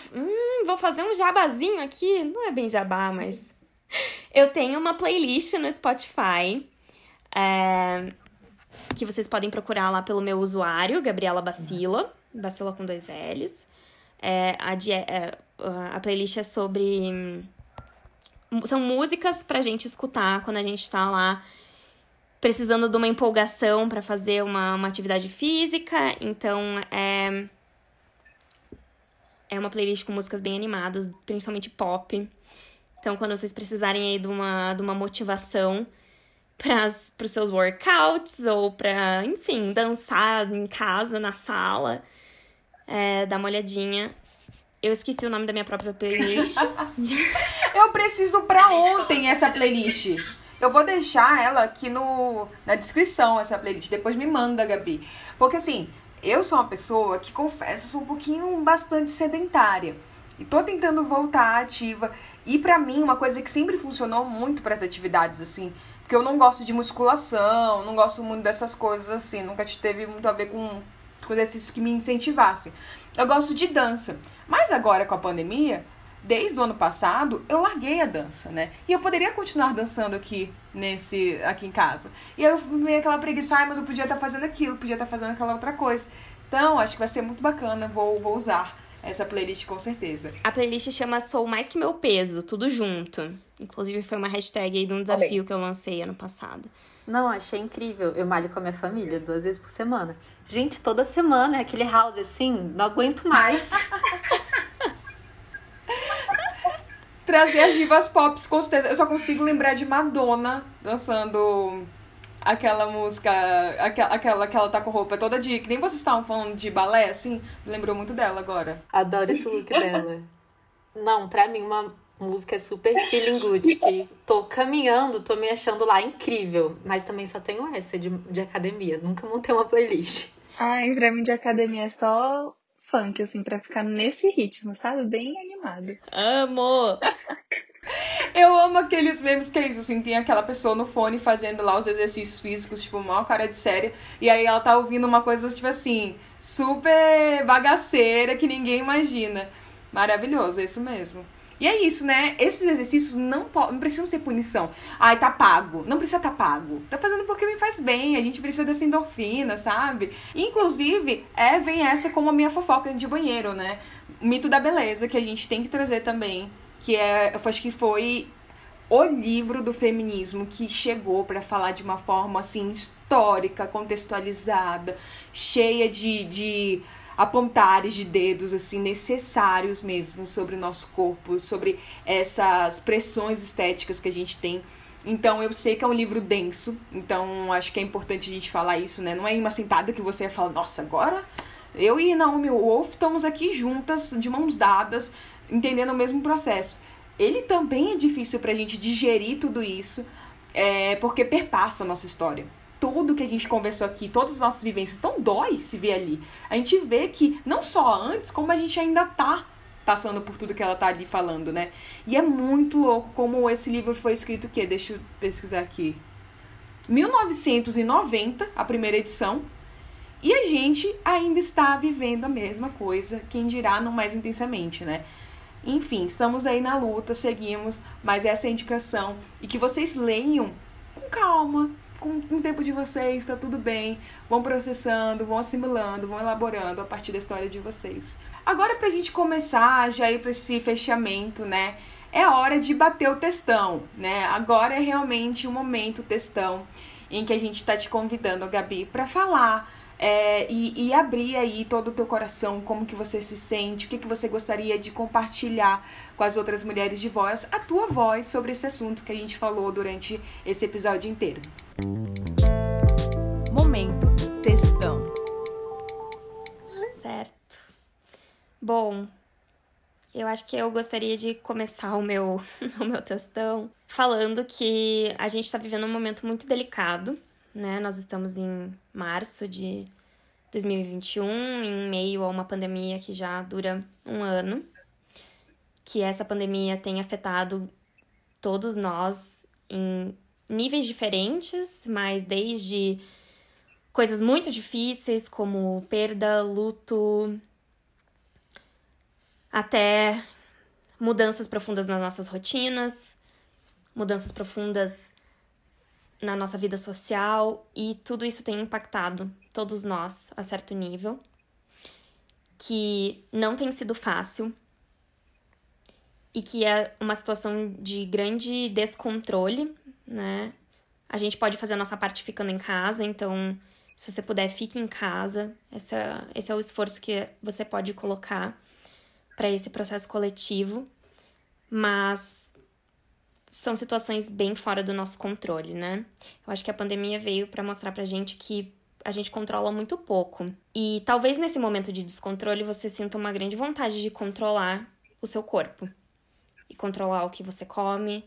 vou fazer um jabazinho aqui. Não é bem jabá, mas... Eu tenho uma playlist no Spotify, que vocês podem procurar lá pelo meu usuário, Gabriela Bacila com 2 L's. A playlist é sobre... São músicas pra gente escutar quando a gente tá lá precisando de uma empolgação para fazer uma atividade física. Então, é uma playlist com músicas bem animadas, principalmente pop. Então, quando vocês precisarem aí de uma motivação para os seus workouts ou para, enfim, dançar em casa, na sala, dá uma olhadinha. Eu esqueci o nome da minha própria playlist. Eu preciso pra ontem essa playlist. Eu vou deixar ela aqui na descrição, essa playlist. Depois me manda, Gabi. Porque, assim, eu sou uma pessoa que, confesso, sou um pouquinho bastante sedentária. E tô tentando voltar ativa. E pra mim, uma coisa que sempre funcionou muito para as atividades, assim... Porque eu não gosto de musculação, não gosto muito dessas coisas, assim. Nunca teve muito a ver com exercícios que me incentivassem. Eu gosto de dança. Mas agora, com a pandemia... Desde o ano passado, eu larguei a dança, né? E eu poderia continuar dançando aqui em casa. E aí eu meio aquela preguiça, mas eu podia estar fazendo aquilo, podia estar fazendo aquela outra coisa. Então, acho que vai ser muito bacana, vou usar essa playlist com certeza. A playlist chama Sou Mais Que Meu Peso, tudo junto. Inclusive, foi uma hashtag aí de um desafio que eu lancei ano passado. Não, achei incrível. Eu malho com a minha família 2 vezes por semana. Gente, toda semana é aquele house assim, não aguento mais. Trazer as divas pop, com certeza. Eu só consigo lembrar de Madonna dançando aquela música, aquela que ela tá com roupa toda de... Que nem vocês estavam falando de balé, assim. Me lembrou muito dela agora. Adoro esse look dela. Não, pra mim uma música é super feeling good. Que tô caminhando, tô me achando lá incrível. Mas também só tenho essa de academia. Nunca montei uma playlist. Ai, pra mim de academia é só... funk, assim, pra ficar nesse ritmo, sabe? Bem animado. Amo! Eu amo aqueles memes que é isso, assim, tem aquela pessoa no fone fazendo lá os exercícios físicos, tipo, mal cara de séria, e aí ela tá ouvindo uma coisa, tipo assim, super bagaceira, que ninguém imagina. Maravilhoso, é isso mesmo. E é isso, né? Esses exercícios não precisam ser punição. Ai, tá pago. Não precisa tá pago. Tá fazendo porque me faz bem. A gente precisa dessa endorfina, sabe? Inclusive, vem essa como a minha fofoca de banheiro, né? O mito da beleza, que a gente tem que trazer também. Que eu acho que foi o livro do feminismo que chegou pra falar de uma forma, assim, histórica, contextualizada, cheia de apontares de dedos, assim, necessários mesmo sobre o nosso corpo, sobre essas pressões estéticas que a gente tem. Então, eu sei que é um livro denso, então acho que é importante a gente falar isso, né? Não é em uma sentada que você fala, nossa, agora eu e Naomi Wolf estamos aqui juntas, de mãos dadas, entendendo o mesmo processo. Ele também é difícil pra gente digerir tudo isso, porque perpassa a nossa história. Tudo que a gente conversou aqui, todas as nossas vivências, então dói se ver ali. A gente vê que não só antes, como a gente ainda tá passando por tudo que ela tá ali falando, né? E é muito louco como esse livro foi escrito o quê? Deixa eu pesquisar aqui. 1990, a primeira edição. E a gente ainda está vivendo a mesma coisa, quem dirá não mais intensamente, né? Enfim, estamos aí na luta, seguimos, mas essa é a indicação. E que vocês leiam com calma, com o tempo de vocês, tá tudo bem. Vão processando, vão assimilando, vão elaborando a partir da história de vocês. Agora, pra gente começar, já ir pra esse fechamento, né? É hora de bater o textão, né? Agora é realmente o momento textão. em que a gente está te convidando, Gabi, para falar e abrir aí todo o teu coração, como que você se sente, o que você gostaria de compartilhar com as outras mulheres de voz, a tua voz sobre esse assunto que a gente falou durante esse episódio inteiro. Momento textão. Certo. Bom, eu acho que eu gostaria de começar o meu textão falando que a gente está vivendo um momento muito delicado, né? Nós estamos em março de 2021, em meio a uma pandemia que já dura um ano, que essa pandemia tem afetado todos nós em níveis diferentes, mas desde coisas muito difíceis como perda, luto, até mudanças profundas nas nossas rotinas, mudanças profundas na nossa vida social, e tudo isso tem impactado todos nós a certo nível, que não tem sido fácil e que é uma situação de grande descontrole, né? A gente pode fazer a nossa parte ficando em casa, então, se você puder, fique em casa. Esse é o esforço que você pode colocar para esse processo coletivo, mas são situações bem fora do nosso controle, né? Eu acho que a pandemia veio para mostrar pra gente que a gente controla muito pouco. E talvez nesse momento de descontrole você sinta uma grande vontade de controlar o seu corpo. E controlar o que você come.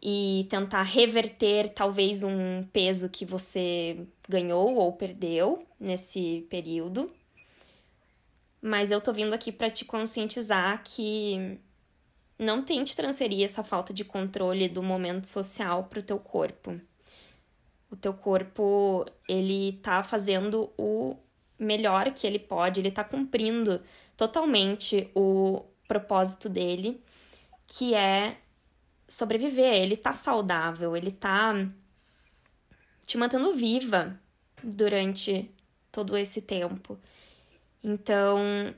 E tentar reverter talvez um peso que você ganhou ou perdeu nesse período. Mas eu tô vindo aqui pra te conscientizar que não tente transferir essa falta de controle do momento social pro teu corpo. O teu corpo, ele tá fazendo o melhor que ele pode, ele tá cumprindo totalmente o propósito dele, que é sobreviver. Ele tá saudável, ele tá te mantendo viva durante todo esse tempo. Então,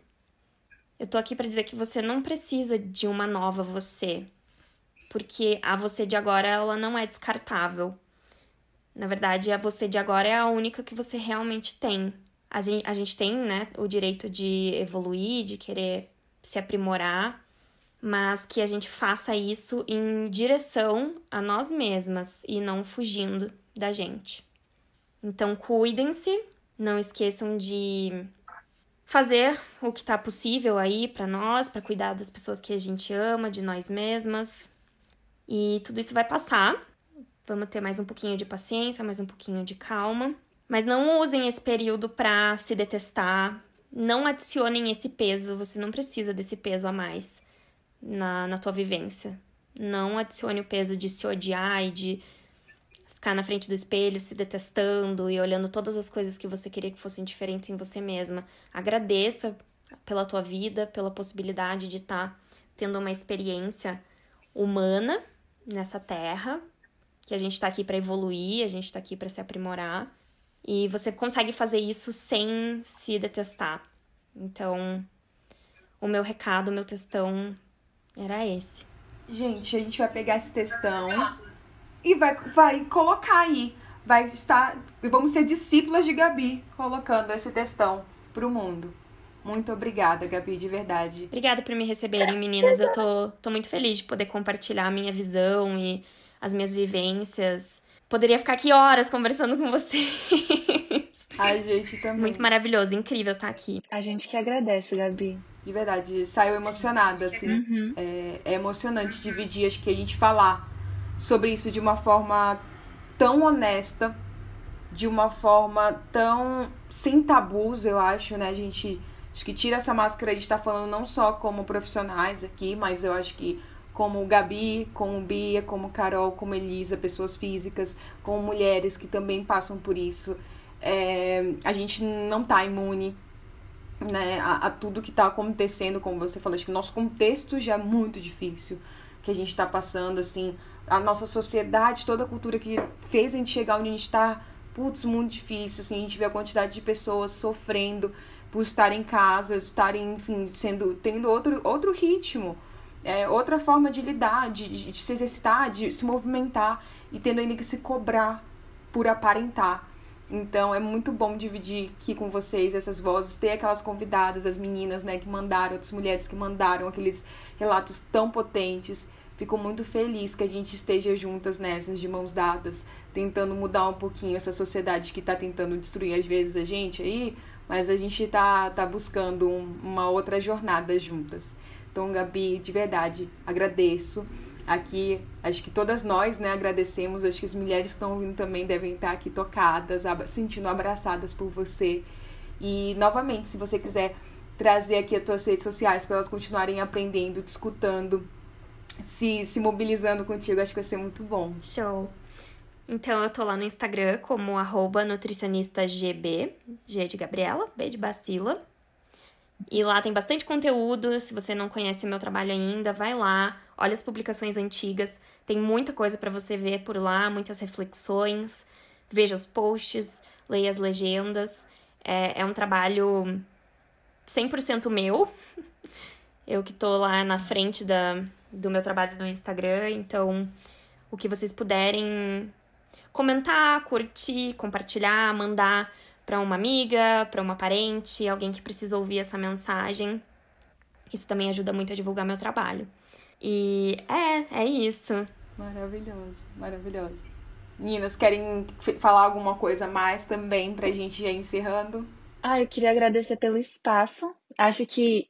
eu tô aqui pra dizer que você não precisa de uma nova você, porque a você de agora, ela não é descartável. Na verdade, a você de agora é a única que você realmente tem. A gente tem, né, o direito de evoluir, de querer se aprimorar, mas que a gente faça isso em direção a nós mesmas e não fugindo da gente. Então, cuidem-se, não esqueçam de fazer o que tá possível aí pra nós, pra cuidar das pessoas que a gente ama, de nós mesmas. E tudo isso vai passar. Vamos ter mais um pouquinho de paciência, mais um pouquinho de calma. Mas não usem esse período pra se detestar. Não adicionem esse peso. Você não precisa desse peso a mais na tua vivência. Não adicione o peso de se odiar e de ficar na frente do espelho se detestando e olhando todas as coisas que você queria que fossem diferentes em você mesma. Agradeça pela tua vida, pela possibilidade de estar tendo uma experiência humana nessa terra, que a gente está aqui para evoluir, a gente está aqui para se aprimorar, e você consegue fazer isso sem se detestar. Então, o meu recado, o meu textão era esse. Gente, a gente vai pegar esse textão e vai colocar aí. Vamos ser discípulas de Gabi, colocando esse textão pro mundo. Muito obrigada, Gabi, de verdade. Obrigada por me receberem, meninas. Eu tô muito feliz de poder compartilhar a minha visão e as minhas vivências. Poderia ficar aqui horas conversando com vocês. A gente também. Muito maravilhoso, incrível estar aqui. A gente que agradece, Gabi. De verdade, saiu emocionada, assim. Uhum. É emocionante dividir, acho que a gente falar sobre isso de uma forma tão honesta, de uma forma tão sem tabus, eu acho, né? A gente acho que tira essa máscara de estar falando não só como profissionais aqui, mas eu acho que como Gabi, como Bia, como Carol, como Elisa, pessoas físicas, como mulheres que também passam por isso. A gente não tá imune, né, a tudo que tá acontecendo, como você falou. Acho que o nosso contexto já é muito difícil, que a gente tá passando, assim, a nossa sociedade, toda a cultura que fez a gente chegar onde a gente tá, muito difícil, assim, a gente vê a quantidade de pessoas sofrendo por estarem em casa, estarem, enfim, tendo outro ritmo, outra forma de lidar, de se exercitar, de se movimentar, e tendo ainda que se cobrar por aparentar. Então é muito bom dividir aqui com vocês essas vozes, ter aquelas convidadas, as meninas, né, que mandaram, outras mulheres que mandaram aqueles relatos tão potentes. Fico muito feliz que a gente esteja juntas nessas, de mãos dadas, tentando mudar um pouquinho essa sociedade que tá tentando destruir às vezes a gente aí, mas a gente tá buscando uma outra jornada juntas. Então, Gabi, de verdade, agradeço. Aqui, acho que todas nós, né, agradecemos. Acho que as mulheres que estão ouvindo também devem estar aqui tocadas, sentindo abraçadas por você. E, novamente, se você quiser trazer aqui as tuas redes sociais para elas continuarem aprendendo, discutindo, se mobilizando contigo, acho que vai ser muito bom. Show! Então, eu tô lá no Instagram como @nutricionistagb, G de Gabriela, B de Bacila. E lá tem bastante conteúdo. Se você não conhece meu trabalho ainda, vai lá, olha as publicações antigas. Tem muita coisa para você ver por lá, muitas reflexões. Veja os posts, leia as legendas. É um trabalho 100% meu. Eu que tô lá na frente do meu trabalho no Instagram. Então, o que vocês puderem comentar, curtir, compartilhar, mandar para uma amiga, para uma parente, alguém que precisa ouvir essa mensagem. Isso também ajuda muito a divulgar meu trabalho. E é isso. Maravilhoso, maravilhoso. Meninas, querem falar alguma coisa a mais também pra gente já ir encerrando? Eu queria agradecer pelo espaço. Acho que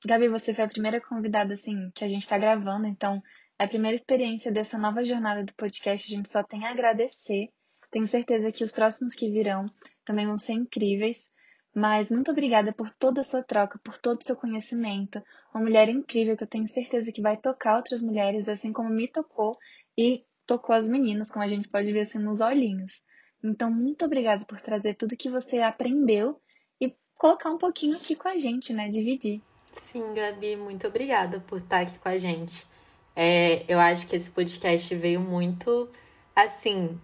Gabi, você foi a primeira convidada, assim, que a gente tá gravando, então é a primeira experiência dessa nova jornada do podcast, a gente só tem a agradecer. Tenho certeza que os próximos que virão também vão ser incríveis. Mas muito obrigada por toda a sua troca, por todo o seu conhecimento. Uma mulher incrível que eu tenho certeza que vai tocar outras mulheres, assim como me tocou e tocou as meninas, como a gente pode ver assim nos olhinhos. Então, muito obrigada por trazer tudo que você aprendeu e colocar um pouquinho aqui com a gente, né? Dividir. Sim, Gabi, muito obrigada por estar aqui com a gente. Eu acho que esse podcast veio muito, assim,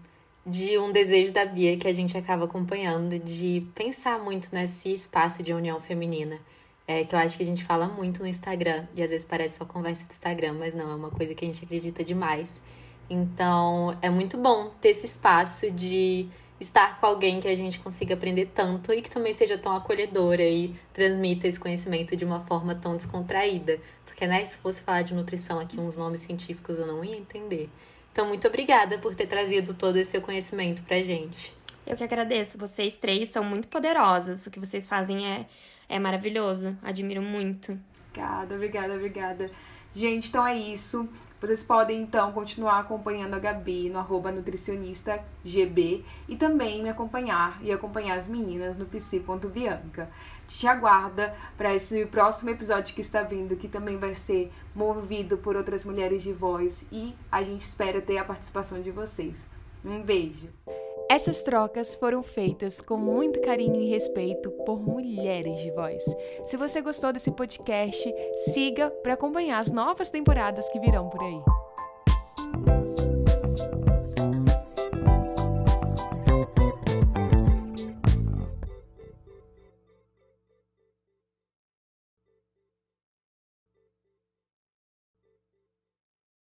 de um desejo da Bia que a gente acaba acompanhando, de pensar muito nesse espaço de união feminina, que eu acho que a gente fala muito no Instagram, e às vezes parece só conversa do Instagram, mas não, é uma coisa que a gente acredita demais. Então, é muito bom ter esse espaço de estar com alguém que a gente consiga aprender tanto e que também seja tão acolhedora e transmita esse conhecimento de uma forma tão descontraída. Porque, né, se fosse falar de nutrição aqui, uns nomes científicos, eu não ia entender. Então, muito obrigada por ter trazido todo esse seu conhecimento pra gente. Eu que agradeço. Vocês três são muito poderosas. O que vocês fazem é maravilhoso. Admiro muito. Obrigada. Gente, então é isso. Vocês podem, então, continuar acompanhando a Gabi no @nutricionistagb e também me acompanhar e acompanhar as meninas no psi.bianca. Te aguarda para esse próximo episódio que está vindo, que também vai ser movido por outras mulheres de voz, e a gente espera ter a participação de vocês. Um beijo! Essas trocas foram feitas com muito carinho e respeito por mulheres de voz. Se você gostou desse podcast, siga para acompanhar as novas temporadas que virão por aí.